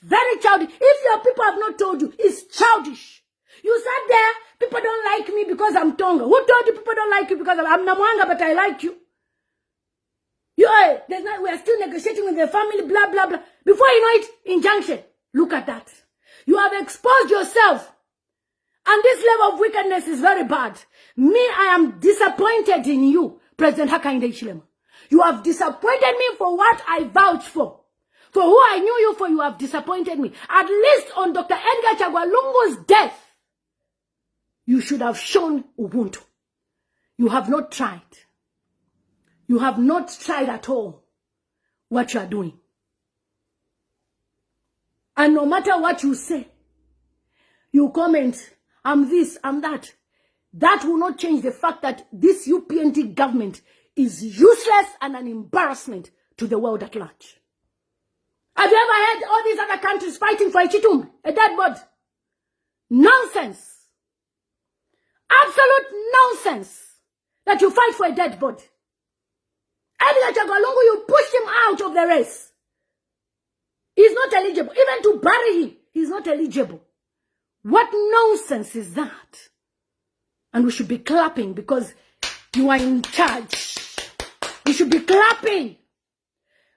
Very childish. If your people have not told you, it's childish. You sat there, people don't like me because I'm Tonga. Who told you people don't like you because I'm Namwanga, but I like you? We are still negotiating with the family, blah, blah, blah. Before you know it, injunction. Look at that. You have exposed yourself. And this level of wickedness is very bad. Me, I am disappointed in you, President Hakainde Hichilema. You have disappointed me for what I vouched for. For who I knew you for, you have disappointed me. At least on Dr. Edgar Chagwa Lungu's death, you should have shown Ubuntu. You have not tried. You have not tried at all what you are doing. And no matter what you say, you comment, I'm this, I'm that. That will not change the fact that this UPND government is useless and an embarrassment to the world at large. Have you ever heard all these other countries fighting for a chitum, a dead body? Nonsense. Absolute nonsense that you fight for a dead body. Edgar Chagwa Lungu, you pushed him out of the race. He's not eligible. Even to bury him, he's not eligible. What nonsense is that? And we should be clapping because you are in charge. We should be clapping.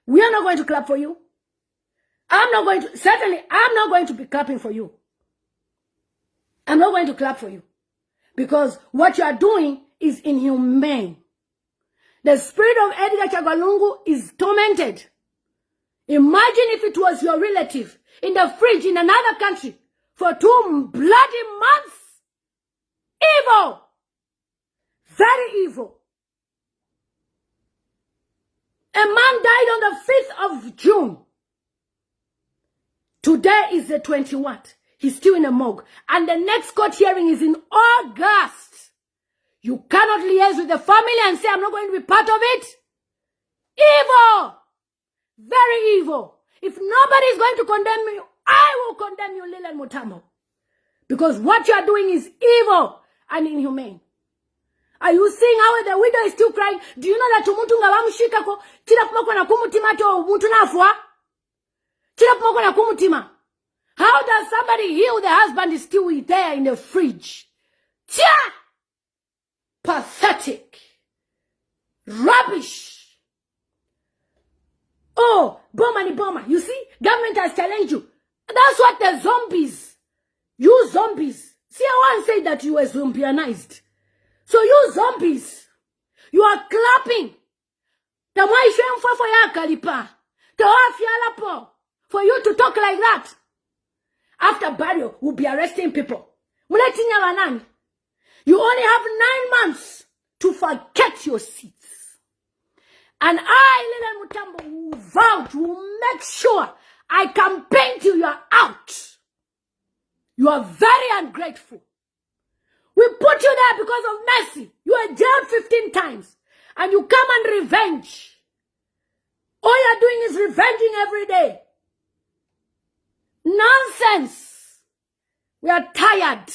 We are not going to clap for you. I'm not going to be clapping for you. I'm not going to clap for you. Because what you are doing is inhumane. The spirit of Edgar Chagwa Lungu is tormented. Imagine if it was your relative in the fridge in another country for 2 bloody months. Evil. Very evil. A man died on the 5th of June. Today is the 20th. He's still in a morgue. And the next court hearing is in August. You cannot liaise with the family and say, I'm not going to be part of it. Evil. Very evil. If nobody is going to condemn you, I will condemn you, Lilian Mutambo. Because what you are doing is evil and inhumane. Are you seeing how the widow is still crying? Do you know that umuntu nga bamushika ko kila kumako na kumutima to umuntu nafwa? Kila kumako na kumutima. How does somebody heal the husband is still there in the fridge? Tia! Pathetic. Rubbish. Oh, bomber. You see, government has challenged you. That's what the zombies. You zombies. See, I once said that you were zombianized. So you zombies, you are clapping. For you to talk like that. After burial, we'll be arresting people. You only have 9 months to forget your seats. And I, Lilian Mutambo, will vouch, will make sure I campaign till you are out. You are very ungrateful. We put you there because of mercy. You are jailed 15 times. And you come and revenge. All you're doing is revenging every day. Nonsense. We are tired.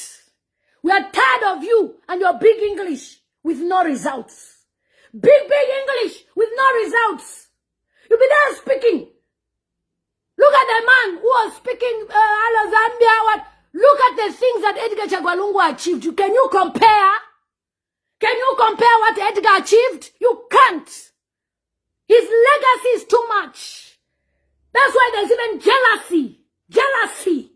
We are tired of you and your big English with no results. Big English with no results. You'll be there speaking. Look at the man who was speaking Zambia. Look at the things that Edgar Chagwa Lungu achieved. Can you compare? Can you compare what Edgar achieved? You can't. His legacy is too much. That's why there's even jealousy. Jealousy.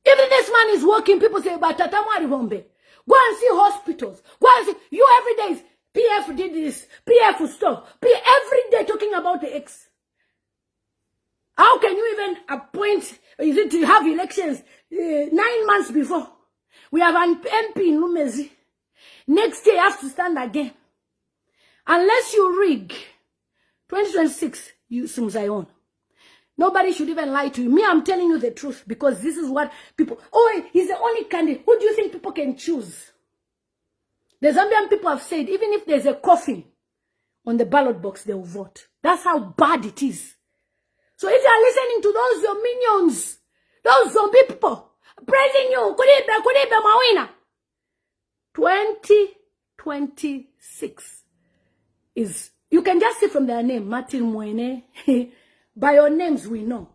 Even this man is working, people say, but Tatamwari Bombe. Go and see hospitals. Go and see. You every day is, PF did this, PF will stop. Every day talking about the ex. How can you even appoint, is it to have elections 9 months before? We have an MP in Lumezi. Next year you have to stand again. Unless you rig 2026, you Sumzayon. Nobody should even lie to you. Me, I'm telling you the truth because this is what people... Oh, he's the only candidate. Who do you think people can choose? The Zambian people have said, even if there's a coffin on the ballot box, they will vote. That's how bad it is. So if you are listening to those your minions, those zombie people, praising you, Kuribe Mawina, 2026 is, you can just see from their name, Martin Mwene. By your names, we know.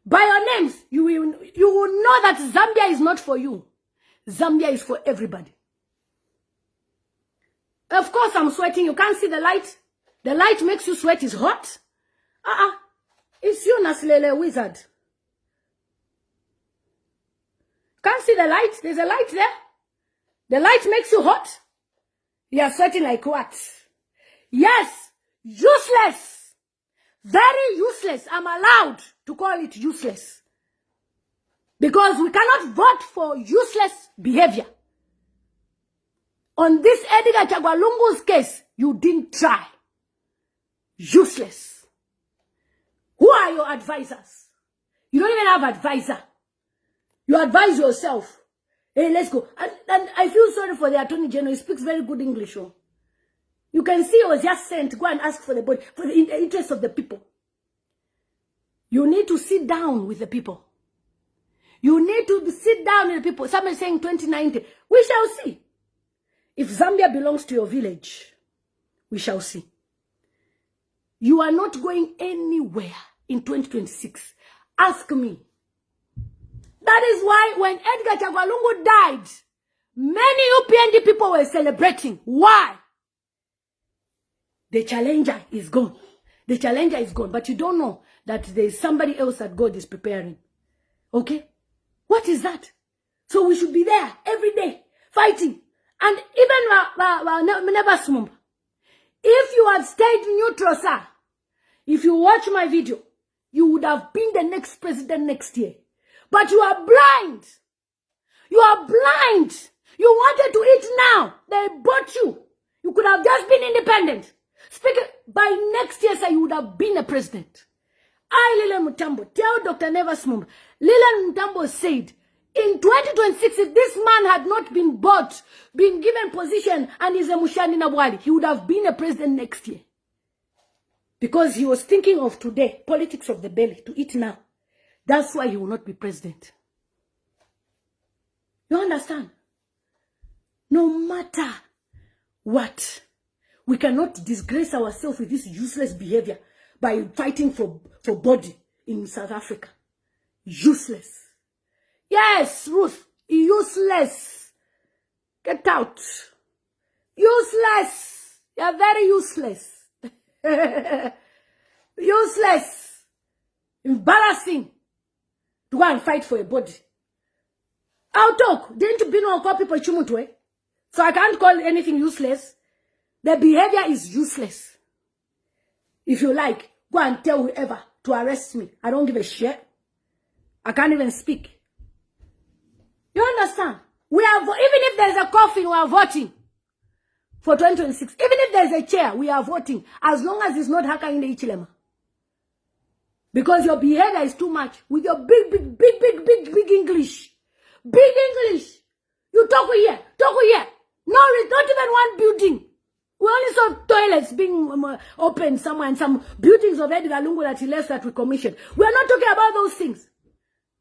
By your names, you will know that Zambia is not for you. Zambia is for everybody. Of course, I'm sweating. You can't see the light. The light makes you sweat. It's hot. It's you, Naslele Wizard. Can't see the light. There's a light there. The light makes you hot. You are sweating like what? Yes, useless. Very useless. I'm allowed to call it useless. Because we cannot vote for useless behavior. On this Edgar Chagwalungu's case, you didn't try. Useless. Who are your advisors? You don't even have advisor. You advise yourself. Hey, let's go. And I feel sorry for the Attorney General. He speaks very good English. Oh. You can see he was just sent to go and ask for the body, for the interest of the people. You need to sit down with the people. You need to sit down with the people. Somebody saying 2090. We shall see. If Zambia belongs to your village, we shall see. You are not going anywhere in 2026. Ask me. That is why when Edgar Chagwalungu died, many UPND people were celebrating. Why? The challenger is gone. The challenger is gone. But you don't know that there is somebody else that God is preparing. Okay? What is that? So we should be there every day, fighting. And even never smumba. If you had stayed neutral, sir, if you watch my video, you would have been the next president next year. But you are blind. You are blind. You wanted to eat now. They bought you. You could have just been independent. Speaking by next year, sir, you would have been a president. Lilian Mutambo, tell Dr. Never Smumba. Lilian Mutambo said, in 2026, if this man had not been bought, been given position, and is a Mushani Nabwali, he would have been a president next year. Because he was thinking of today, politics of the belly, to eat now. That's why he will not be president. You understand? No matter what, we cannot disgrace ourselves with this useless behavior by fighting for body in South Africa. Useless. Yes, Ruth, useless. Get out. Useless. You're very useless. Useless. Embarrassing. To go and fight for a body. I'll talk. Didn't you know call people chumutwe? So I can't call anything useless. The behavior is useless. If you like, go and tell whoever to arrest me. I don't give a shit. I can't even speak. You understand? We are, even if there's a coffin, we are voting for 2026. Even if there's a chair, we are voting. As long as it's not Haka in the Ichilema. Because your behavior is too much. With your big English. Big English. You talk here. No, not even one building. We only saw toilets being opened somewhere and some buildings of Edgar Lungu that he left that we commissioned. We are not talking about those things.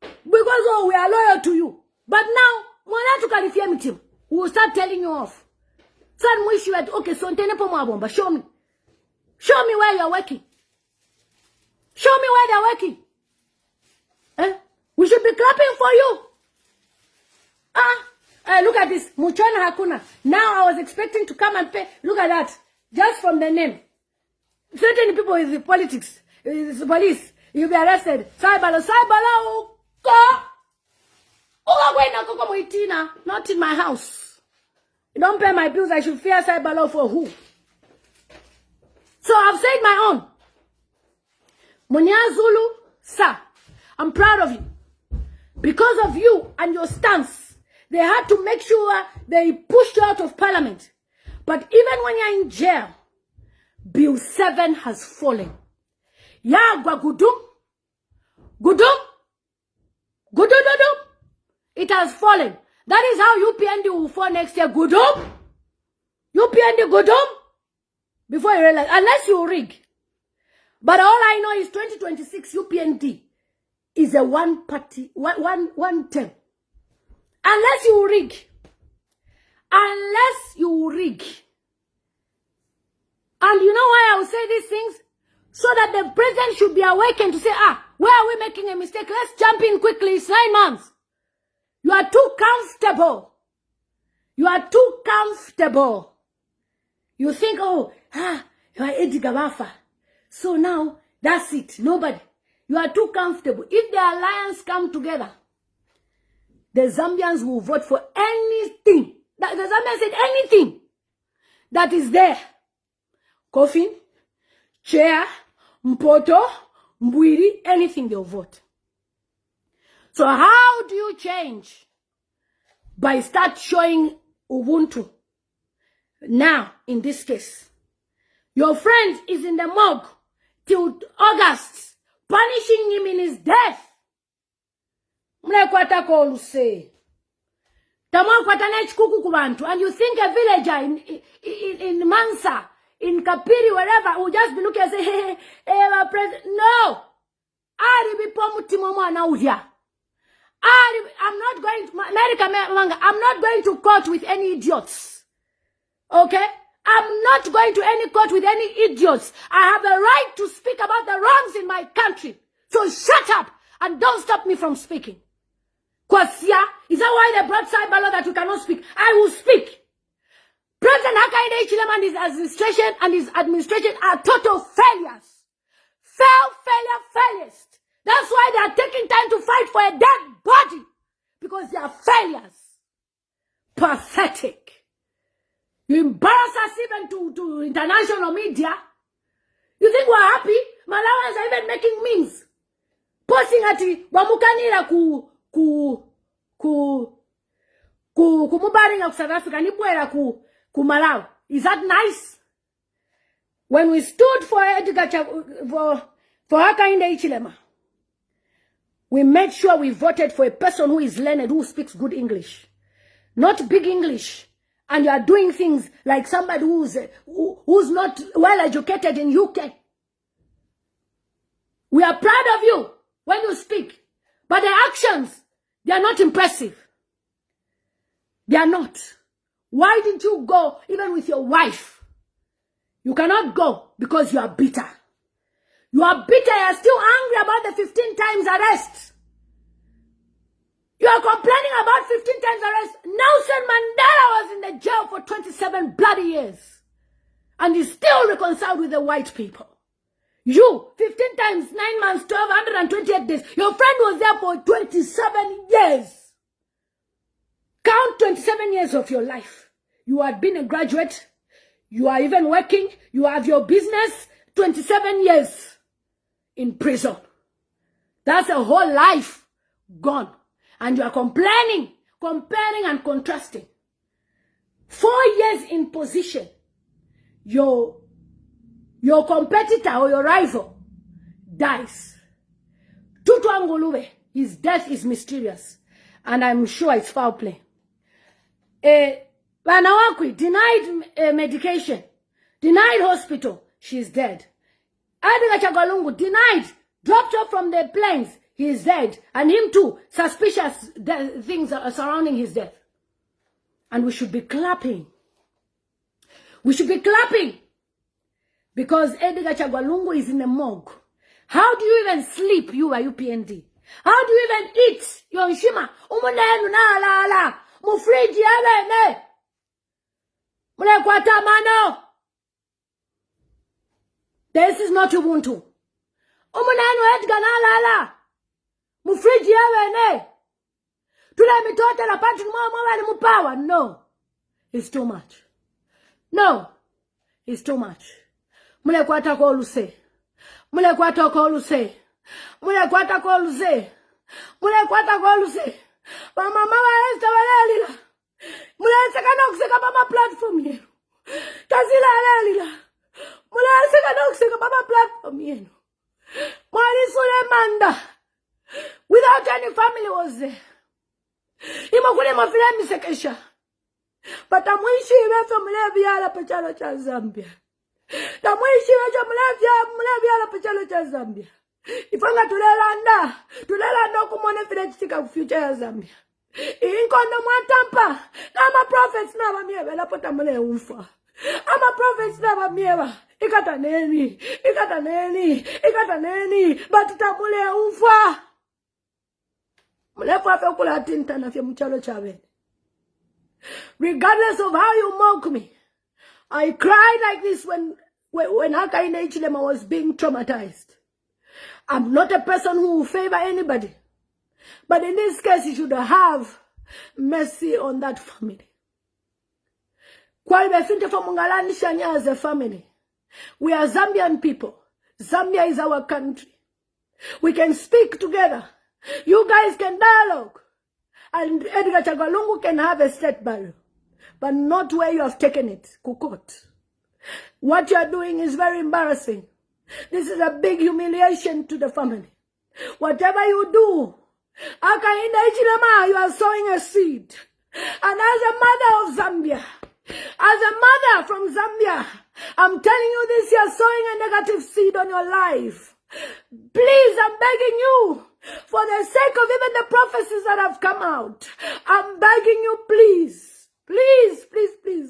Because, we are loyal to you. But now, we will start telling you off. Okay, so show me. Show me where you're working. Show me where they're working. We should be clapping for you. Look at this. Muchana Hakuna. Now I was expecting to come and pay. Look at that. Just from the name. Certain people with the politics, the police, you'll be arrested. Saibala. Not in my house. You don't pay my bills. I should fear Saibala for who? So I've said my own. Munya Zulu, sir, I'm proud of you. Because of you and your stance, they had to make sure they pushed you out of parliament. But even when you're in jail, Bill 7 has fallen. Ya Gwagudum, Gudum. Gudududum. It has fallen. That is how UPND will fall next year. Gudum. UPND Gudum. Before you realize, unless you rig. But all I know is 2026 UPND is a one party, one term. Unless you rig. Unless you rig. And you know why I will say these things? So that the president should be awakened to say, where are we making a mistake? Let's jump in quickly. It's 9 months. You are too comfortable. You are too comfortable. You think, you are Eddie Gabafa. So now, that's it. Nobody. You are too comfortable. If the alliance come together, the Zambians will vote for anything. The Zambians said anything that is there. Coffin, chair, mpoto, mbwiri, anything they'll vote. So how do you change? By start showing Ubuntu. Now, in this case, your friend is in the morgue till August, punishing him in his death. Mlekwata ko say. And you think a villager in Mansa, in Kapiri, wherever, will just be looking and say, hey, my president. No. I'm not going to, I'm not going to court with any idiots. Okay? I'm not going to any court with any idiots. I have a right to speak about the wrongs in my country. So shut up and don't stop me from speaking. Kwasia, is that why they brought cyber law that we cannot speak? I will speak. President Hakainde Hichilema and his administration are total failures. Failures. That's why they are taking time to fight for a dead body. Because they are failures. Pathetic. You embarrass us even to international media. You think we're happy? Malawans are even making memes. Posting at Wamukanira kumubaringa South Africa nipuera ku Malawi. Is that nice? When we stood for for Hakainde Hichilema, we made sure we voted for a person who is learned, who speaks good English. Not big English. And you are doing things like somebody who's not well educated in UK. We are proud of you when you speak. But the actions, they are not impressive. They are not. Why didn't you go even with your wife? You cannot go because you are bitter. You are bitter. You are still angry about the 15 times arrest. You are complaining about 15 times arrest. Nelson Mandela was in the jail for 27 bloody years. And he's still reconciled with the white people. You, 15 times, 9 months, 1,228 days. Your friend was there for 27 years. Count 27 years of your life. You had been a graduate. You are even working. You have your business. 27 years in prison. That's a whole life gone. And you are complaining, comparing and contrasting. 4 years in position. Your competitor or your rival dies. Tutu Angolube, his death is mysterious. And I'm sure it's foul play. Wanawakwi, denied medication. Denied hospital. She's dead. Adiga Chagalungu, denied. Dropped off from the planes. He is dead. And him too. Suspicious things are surrounding his death. And we should be clapping. We should be clapping. Because Edgar Chagwalungu is in the morgue. How do you even sleep, you are UPND? How do you even eat? Yonshima. Umunenu na la la. Mufriji ne. Mule kwata mano. This is not Ubuntu. Umunenu Edgar na la la. Mufriji ne. Tula mitote la pati mwa mupawa. No. It's too much. No. It's too much. Mule kwata ko luse. Mule kwata ko luse. Mule kwata ko luse. Mule kwata ko luse. Mama esta walelila. Mule sekana kuseka mama platform yenu. Kazila walelila. Mule sekana kuseka mama platform yenu. Mwali Sulemanda. without any family was there. Imagine my family sekesha. But I'm wishing you from Leviala Pachalo Zambia. I'm wishing you from Leviala Pachalo Zambia. If I'm not to Lelanda, kumone fidetika future Zambia. Inkondo mwatampa, ama prophets na mieva la pota mule unfa. Ama prophets na mieva, ikata neni, but tamule unfa. Mulefa fe kula tinta na fye mchalo chawe. Regardless of how you mock me, I cried like this when Hakainde Hichilema was being traumatized. I'm not a person who will favor anybody. But in this case, you should have mercy on that family. As a family, we are Zambian people. Zambia is our country. We can speak together. You guys can dialogue. And Edgar Chagalungu can have a state burial. But not where you have taken it, Kukot. What you are doing is very embarrassing. This is a big humiliation to the family. Whatever you do, Hakainde Hichilema, you are sowing a seed. And as a mother of Zambia, as a mother from Zambia, I'm telling you this, you're sowing a negative seed on your life. Please, I'm begging you, for the sake of even the prophecies that have come out, I'm begging you, please,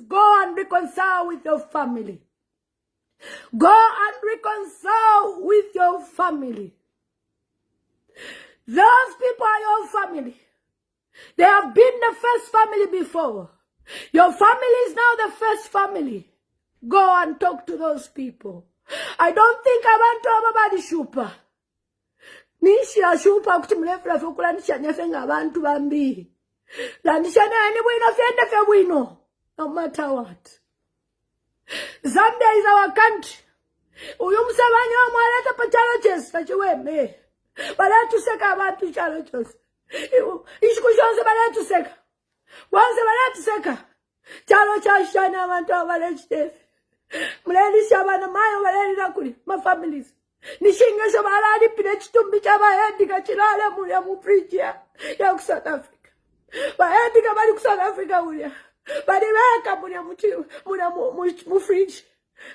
go and reconcile with your family. Go and reconcile with your family. Those people are your family. They have been the first family before. Your family is now the first family. Go and talk to those people. I don't think I want to have about shupa. Nisha shupa kutimulefra fukula nisha nyefenga abantu bambi. La nisha ne wino fiende fe wino. No matter what. Zambia is our country. Uyumsabanyo mwaleta pachalo ches fachiweme. Balatu seka abantu chalo ches. Ishkushonse balatu seka. Wanse balatu seka. Chalo chashana abantu balechite. Muleli shabana mayo baleli nakuli. My families. Nishinge shabalali pine chitumbi chaba hendika chilale mulia muprichia. Ya South Africa. Ba hendika bali South Africa mulia. Bali weka mulia mufridge.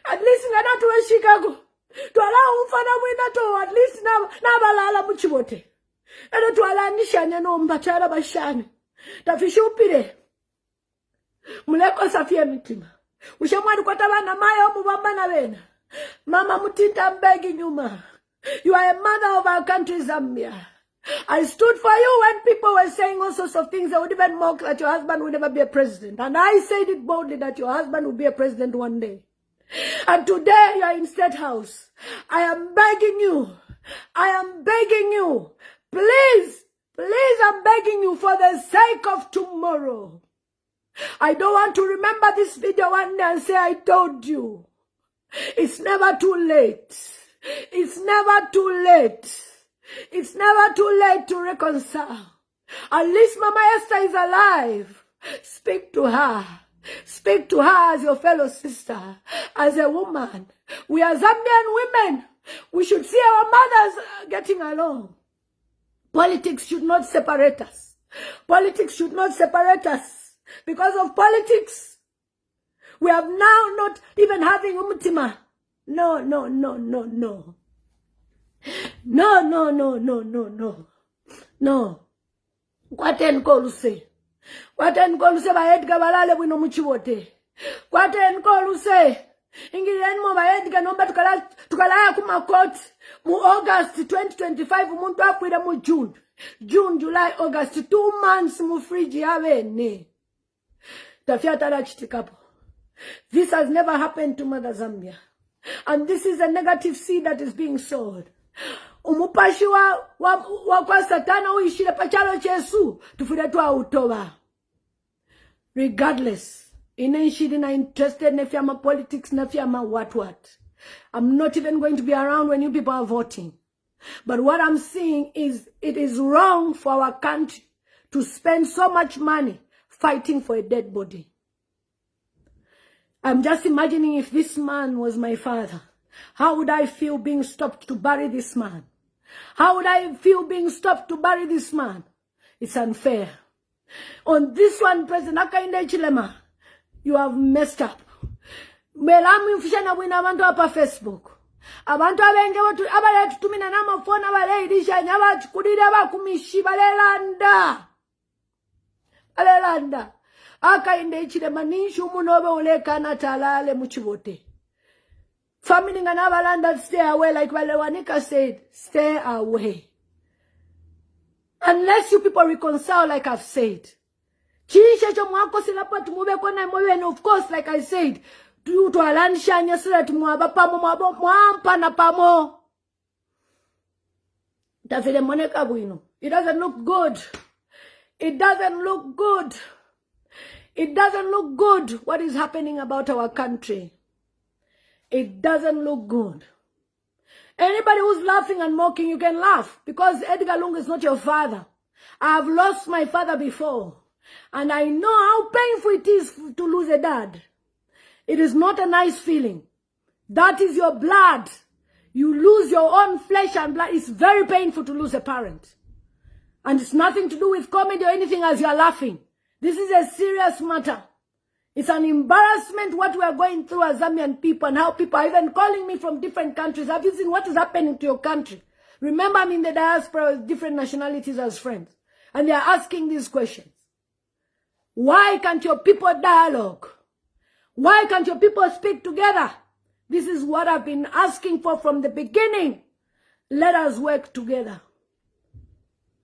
At least ngana tuwe Chicago. Tuala umfana mwina to at least na balala muchibote. Eno tuala nishanya no mbachala bashani. Tafishupire. Muleko safia mitima. Ushamwani kwa tabana maya mubamba na wena. Mama Mutinta, I'm begging you, ma. You are a mother of our country, Zambia. I stood for you when people were saying all sorts of things. They would even mock that your husband would never be a president. And I said it boldly that your husband would be a president one day. And today you are in State House. I am begging you. Please, I'm begging you for the sake of tomorrow. I don't want to remember this video one day and say I told you. It's never too late. It's never too late to reconcile. At least Mama Esther is alive. Speak to her. Speak to her as your fellow sister, as a woman. We are Zambian women. We should see our mothers getting along. Politics should not separate us. Because of politics, we have now not even having umutima. No. Kwaten koluse ba Edgar balale bwino muchibote. Kwaten koluse ingireni mo ba Edgar nomba tukala kuma court mu August 2025 umuntu akwira mu June, July, August, 2 months mu friji yabene. Tafiatala chitikapo. This has never happened to Mother Zambia. And this is a negative seed that is being sowed. Umupashi wa kwa satana uishile pachalo chesu. Tufide tuwa utoba. Regardless. Inenshidi na interested nefyama politics nefyama what. I'm not even going to be around when you people are voting. But what I'm saying is it is wrong for our country to spend so much money fighting for a dead body. I'm just imagining if this man was my father. How would I feel being stopped to bury this man? How would I feel being stopped to bury this man? It's unfair. On this one, President Hakainde Hichilema, you have messed up. Melami mfishana wina abantu apa Facebook. Abantu abenge abale tutumina namafona baleirisha nyabati kudira bakumishi balelanda. Balelanda. Hakainde Hichilema nishu munobe ulekana talale muchibote. Family nganabalanda stay away like Walewanika said. Stay away. Unless you people reconcile like I've said. And of course, like I said, to alanisha so that mwaba pamo mwampa na pamo. It doesn't look good. It doesn't look good. It doesn't look good what is happening about our country. It doesn't look good. Anybody who's laughing and mocking, you can laugh because Edgar Lungu is not your father. I've lost my father before. And I know how painful it is to lose a dad. It is not a nice feeling. That is your blood. You lose your own flesh and blood. It's very painful to lose a parent. And it's nothing to do with comedy or anything as you are laughing. This is a serious matter. It's an embarrassment what we are going through as Zambian people and how people are even calling me from different countries. Have you seen what is happening to your country? Remember, I'm in the diaspora with different nationalities as friends. And they are asking these questions. Why can't your people dialogue? Why can't your people speak together? This is what I've been asking for from the beginning. Let us work together.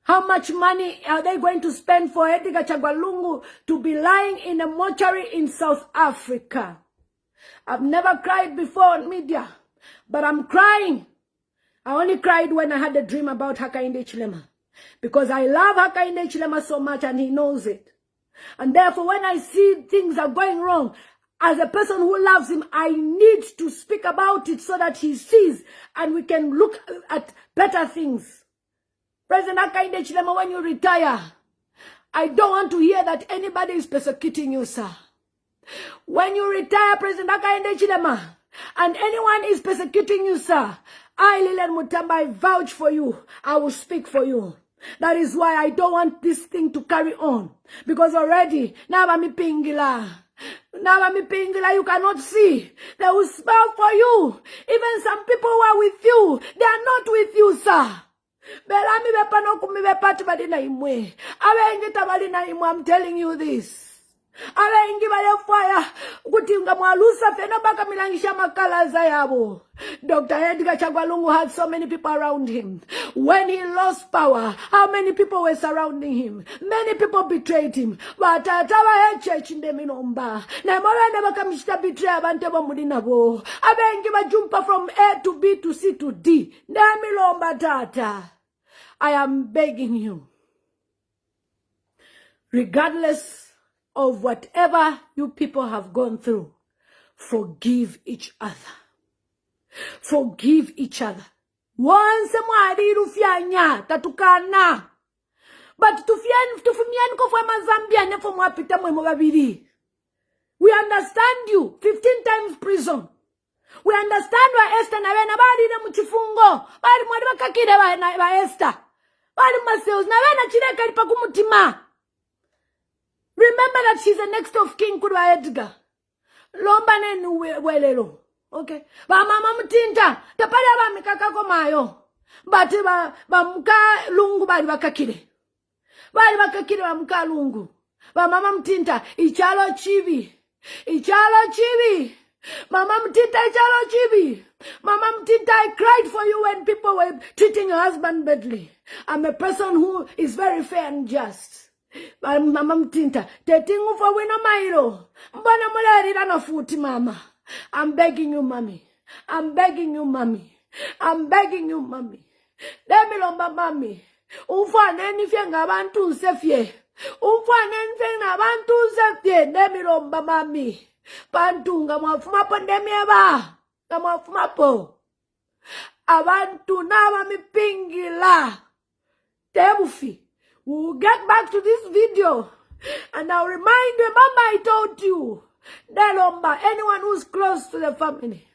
How much money are they going to spend for Edgar Chagwalungu to be lying in a mortuary in South Africa? I've never cried before on media, but I'm crying. I only cried when I had a dream about Hakainde Hichilema. Because I love Hakainde Hichilema so much and he knows it. And therefore when I see things are going wrong, as a person who loves him, I need to speak about it so that he sees and we can look at better things. President Hakainde Hichilema, when you retire, I don't want to hear that anybody is persecuting you, sir. When you retire, President Hakainde Hichilema, and anyone is persecuting you, sir, I, Lilian Mutambo, I vouch for you. I will speak for you. That is why I don't want this thing to carry on. Because already, Nabamipingila, you cannot see. They will smile for you. Even some people who are with you, they are not with you, sir. I'm telling you this. Dr. Edgar Chagwalungu had so many people around him. When he lost power, how many people were surrounding him? Many people betrayed him. But church in the minomba. Never betray abantebo mudinabo. Jumpa from A to B to C to D. I am begging you, regardless of whatever you people have gone through, forgive each other. Forgive each other. Once mwadi rufianya tatukana. But tufumiani kufama Zambia nefo mwapita mwemo babiri. We understand you. 15 times prison. We understand wa Esther na wena badi na mchifungo. Badi mwadi wakakide wa Esther. Badi maseos na wena chireka lipa kumutima. Remember that she's the next of king kudwa Edgar. Lomba nenu welelo. Okay. Ba mama mtinta. Tapaya ba mikakako mayo. Bati ba muka lungu badi wakakide. Badi wakakide ba muka lungu. Ba mama mtinta. Ichalo chibi. Ichalo chibi. Mama mtinta ichalo chibi. Mama mtinta, I cried for you when people were treating your husband badly. I'm a person who is very fair and just. Mama mtinta, tetingu for wina mairo. Mbana mularira na futi mama. I'm begging you, mommy. I'm begging you, mommy. I'm begging you, mommy. Demilomba mami. Ufane nifye ngabantu nsefye. Ufane nifye ngabantu nsefye. Demilomba mami. Bantu nga mwafuma pandemi eba. Nga mwafuma po. Abantu naba mipingila. Tebufi. We'll get back to this video. And I'll remind you, Mama, I told you. Delomba, anyone who's close to the family,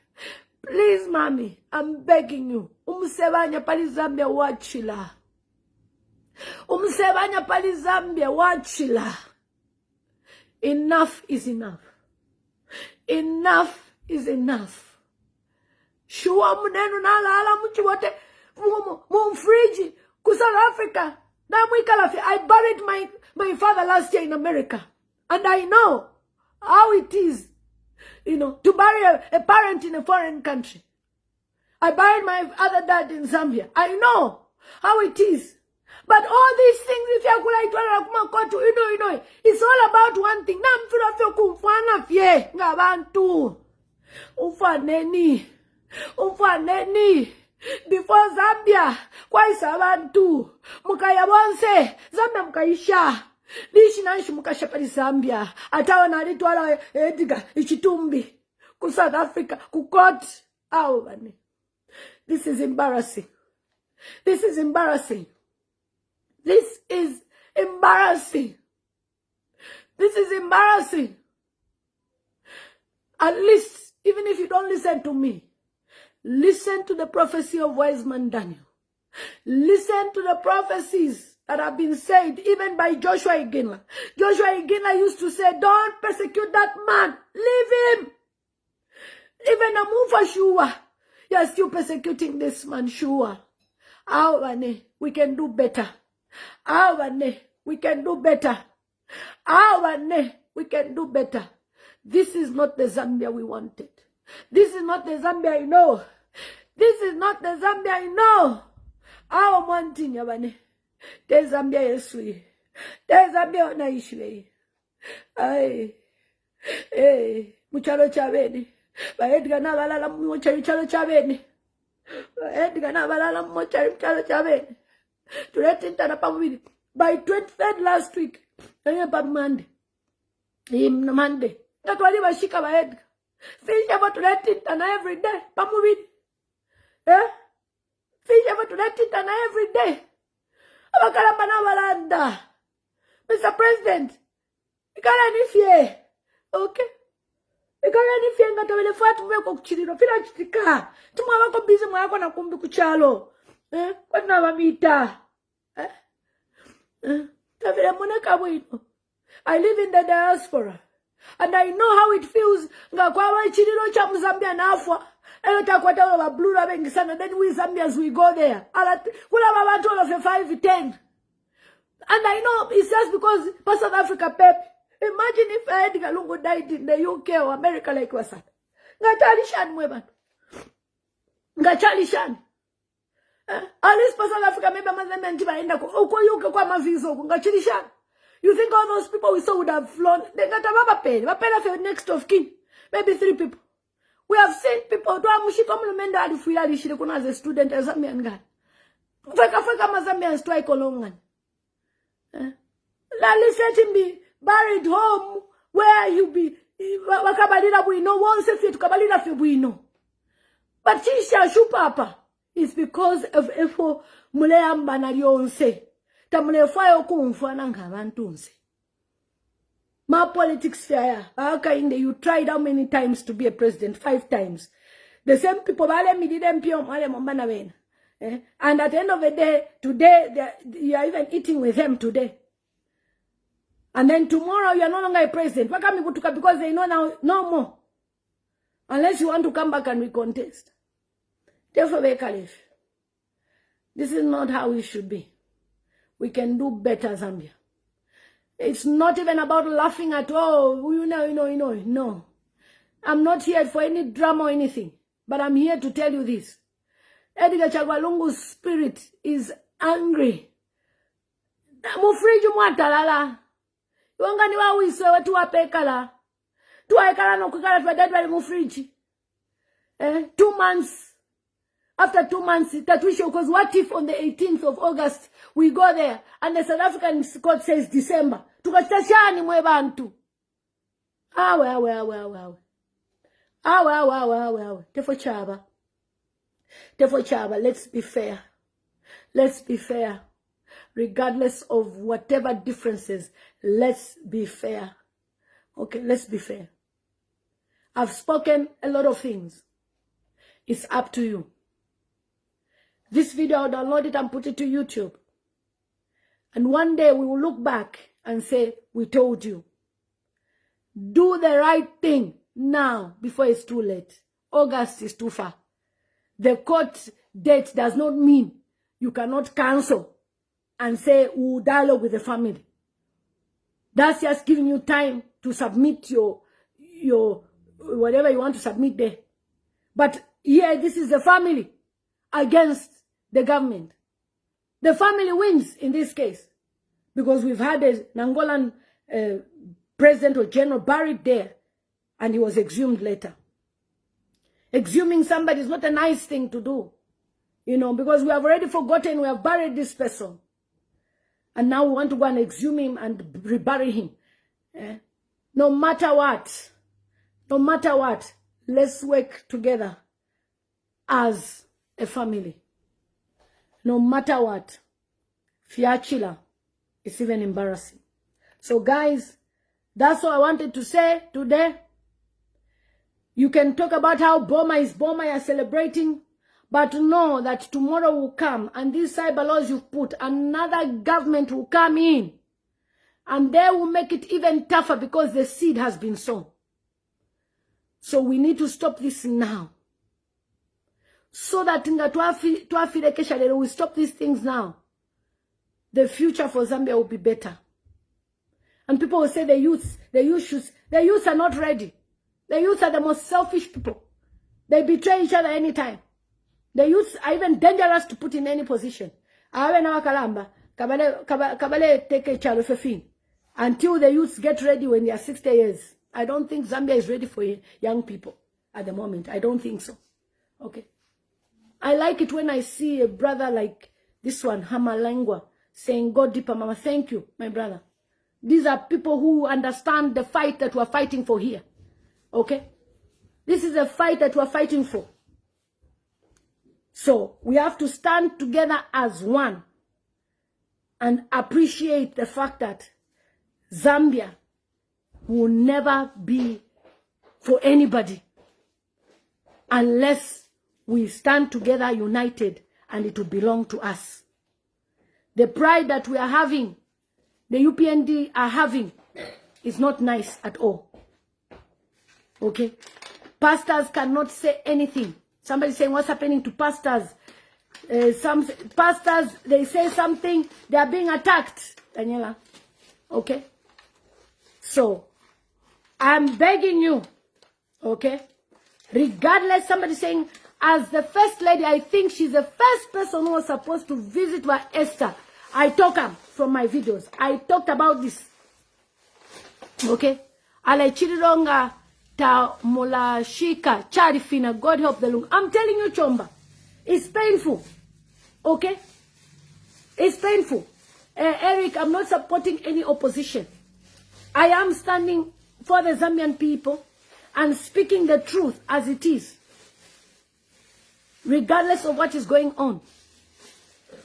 Please, mommy, I'm begging you. Umsebanya pali Zambia wachila. Umsebanya pali Zambia wachila. Enough is enough. Enough is enough. Shua munenu nala ala mchi wote mumfriji ku South Africa. I buried my father last year in America. And I know how it is, to bury a parent in a foreign country. I buried my other dad in Zambia. I know how it is. But all these things, if you are it's all about one thing. Ufaneni. Before Zambia, kwa isabantu. Mukaya bonse, Zambia mukaisha. Lishi nanshi mukasha pali Zambia. Atawa na litwala Edgar, ichitumbi. Ku South Africa, ku court. This is embarrassing. This is embarrassing. This is embarrassing. This is embarrassing. At least, even if you don't listen to me, listen to the prophecy of wise man Daniel. Listen to the prophecies that have been said even by Joshua Iginla. Joshua Iginla used to say, don't persecute that man. Leave him. Even Amufa Shua, you are still persecuting this man, Shua. We can do better. We can do better. We can do better. This is not the Zambia we wanted. This is not the Zambia I know. This is not the Zambia I know. Our wanting yabane. There's Zambia yesui. There's Zambia naishwe. Muchalo chabeni. Baedga na balala muchalo chabeni. Baedga na balala muchalo chabeni. By 23rd last week, Monday. Monday. That's why I shika my head. Fish ever to let it and every day. Pamovit. Fish ever to let it and every day. Mr. President, you can't any fear. Okay? You can't any fear. Nga tawele fatu mweko kuchirino. Fila chitika. Tumu wako busy mwako na kumbi kuchalo. Kwa tuna mamita. I live in the diaspora. And I know how it feels. Then we Zambians, we go there. Of 5-10. And I know it's just because South Africa pep. Imagine if Edgar Lungu died in the UK or America like Wasan. Ngachalishan. At least South Africa maybe you think all those people we saw would have flown? They got a pay for next of kin. Maybe 3 people. We have seen people do a mushikomlumenda alifuyali shirikuna as a student as Zambian guy. Feka Mazambian strike along. Let him be buried home where you be wakabalira buino once if you kabalira fi buino. But chisha shu papa is because of efo muleamba na lyonse. Tamule fayo kumfana ngabantunze. My politics fair. You tried how many times to be a president? 5 times. The same people and at the end of the day, today you are even eating with them today. And then tomorrow you are no longer a president. Because they know now no more. Unless you want to come back and recontest. Therefore, this is not how it should be. We can do better, Zambia. It's not even about laughing at, no. I'm not here for any drama or anything. But I'm here to tell you this. Edgar Chagwalungu's spirit is angry. Mufriji mwatalala. Wangani wa wiswe watu wapekala. Tuwaekala no kukala tuwadadwa mufriji. 2 months. After 2 months, because what if on the 18th of August, we go there, and the South African court says December. Tukachashani mwebantu. Awe. Therefore, Chaba, let's be fair. Let's be fair. Regardless of whatever differences, let's be fair. Okay, let's be fair. I've spoken a lot of things. It's up to you. This video, I'll download it and put it to YouTube. And one day we will look back and say, we told you. Do the right thing now before it's too late. August is too far. The court date does not mean you cannot cancel and say, we'll dialogue with the family. That's just giving you time to submit your whatever you want to submit there. But here, this is the family against the government. The family wins in this case because we've had a Angolan president or general buried there and he was exhumed later. Exhuming somebody is not a nice thing to do, you know, because we have already forgotten, we have buried this person. And now we want to go and exhume him and rebury him. No matter what, let's work together as a family. No matter what, Fiachila, it's even embarrassing. So guys, that's what I wanted to say today. You can talk about how Boma are celebrating, but know that tomorrow will come and these cyber laws you've put, another government will come in and they will make it even tougher because the seed has been sown. So we need to stop this now. So that we stop these things now. The future for Zambia will be better. And people will say the youths are not ready. The youths are the most selfish people. They betray each other anytime. The youths are even dangerous to put in any position. Until the youths get ready when they are 60 years. I don't think Zambia is ready for young people at the moment. I don't think so. Okay. I like it when I see a brother like this one, Hamalangwa, saying, "God deeper, Mama, thank you, my brother." These are people who understand the fight that we're fighting for here. Okay? This is a fight that we're fighting for. So, we have to stand together as one and appreciate the fact that Zambia will never be for anybody unless we stand together united and it will belong to us. The pride that we are having, the UPND are having, is not nice at all. Okay? Pastors cannot say anything. Somebody saying, what's happening to pastors? Some pastors, they say something, they are being attacked. Daniela. Okay? So, I'm begging you, okay? Regardless, somebody saying, as the first lady, I think she's the first person who was supposed to visit with Esther. I talk from my videos. I talked about this. Okay? Alechirironga ta mulashika charifina. God help the lung. I'm telling you, Chomba. It's painful. Okay? It's painful. Eric, I'm not supporting any opposition. I am standing for the Zambian people and speaking the truth as it is. Regardless of what is going on.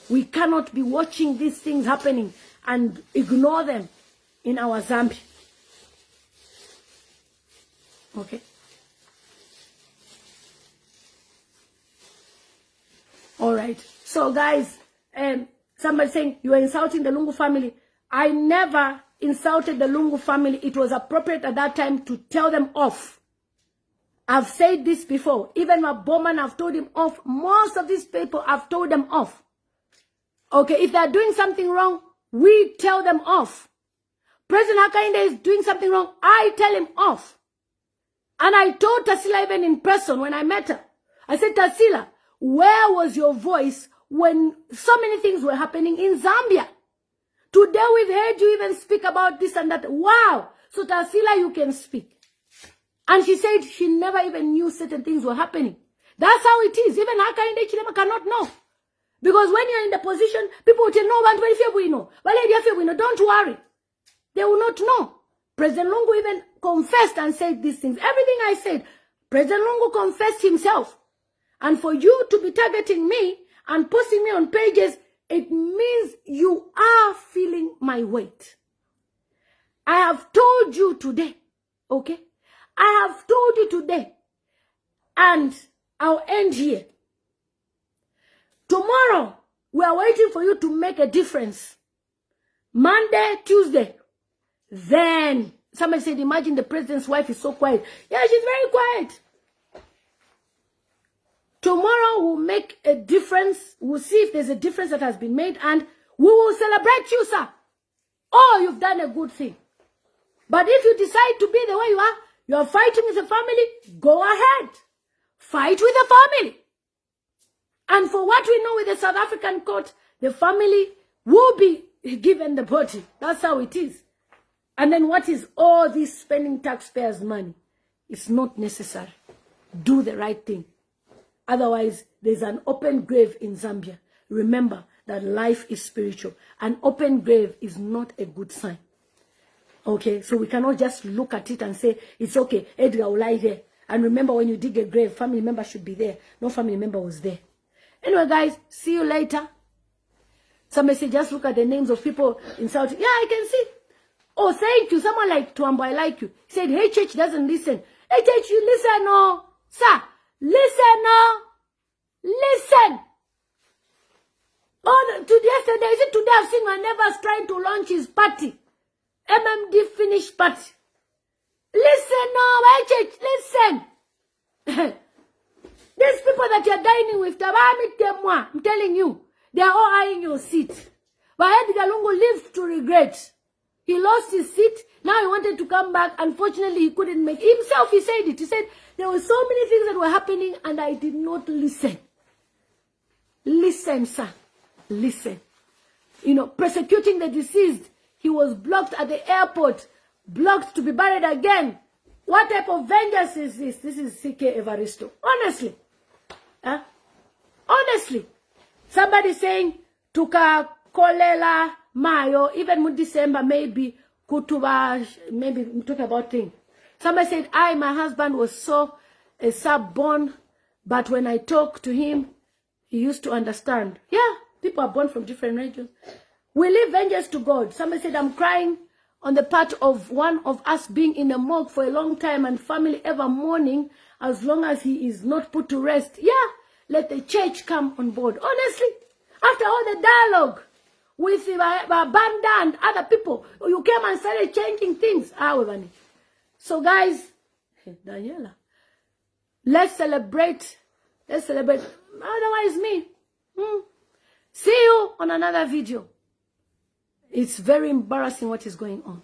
We cannot be watching these things happening and ignore them in our Zambia. Okay? All right. So, guys, somebody saying you are insulting the Lungu family. I never insulted the Lungu family. It was appropriate at that time to tell them off. I've said this before. Even my Bowman, I've told him off. Most of these people, I've told them off. Okay, if they're doing something wrong, we tell them off. President Hakainde is doing something wrong, I tell him off. And I told Tarsila even in person when I met her. I said, Tarsila, where was your voice when so many things were happening in Zambia? Today we've heard you even speak about this and that. Wow. So Tarsila, you can speak. And she said she never even knew certain things were happening. That's how it is. Even Hakainde Chilema cannot know. Because when you're in the position, people will tell, no, don't worry. They will not know. President Lungu even confessed and said these things. Everything I said, President Lungu confessed himself. And for you to be targeting me and posting me on pages, it means you are feeling my weight. I have told you today, okay? I have told you today. And I'll end here. Tomorrow, we are waiting for you to make a difference. Monday, Tuesday. Then, somebody said, imagine the president's wife is so quiet. Yeah, she's very quiet. Tomorrow, we'll make a difference. We'll see if there's a difference that has been made. And we will celebrate you, sir. Oh, you've done a good thing. But if you decide to be the way you are fighting with the family, go ahead. Fight with the family. And for what we know with the South African court, the family will be given the body. That's how it is. And then what is all this spending taxpayers' money? It's not necessary. Do the right thing. Otherwise, there's an open grave in Zambia. Remember that life is spiritual. An open grave is not a good sign. Okay, so we cannot just look at it and say, it's okay, Edgar will lie there. And remember, when you dig a grave, family member should be there. No family member was there. Anyway, guys, see you later. Somebody say, just look at the names of people in South. Yeah, I can see. Oh, thank you. Someone like Tuambo, I like you. He said, hey, church doesn't listen. Hey, church, you listen, no. Sir, listen, no. Listen. Oh, yesterday, is it today I've seen Never's trying to launch his party. MMD finished party. Listen, no, my church, listen. These people that you're dining with, I'm telling you, they are all eyeing your seat. But Edgar Lungu lived to regret. He lost his seat. Now he wanted to come back. Unfortunately, he couldn't make it. Himself, he said it. He said, there were so many things that were happening and I did not listen. Listen, sir. Listen. You know, persecuting the deceased. He was blocked at the airport. Blocked to be buried again. What type of vengeance is this? This is CK Evaristo. Honestly. Huh? Honestly. Somebody saying, Tuka Kolela Mayo, even December, maybe Kutuba, maybe I'm talking about things. Somebody said, my husband was so born, but when I talk to him, he used to understand. Yeah, people are born from different regions. We leave vengeance to God. Somebody said, I'm crying on the part of one of us being in a morgue for a long time and family ever mourning as long as he is not put to rest. Yeah, let the church come on board. Honestly, after all the dialogue with Banda and other people, you came and started changing things. So guys, Daniela, let's celebrate. Let's celebrate. Otherwise me. See you on another video. It's very embarrassing what is going on.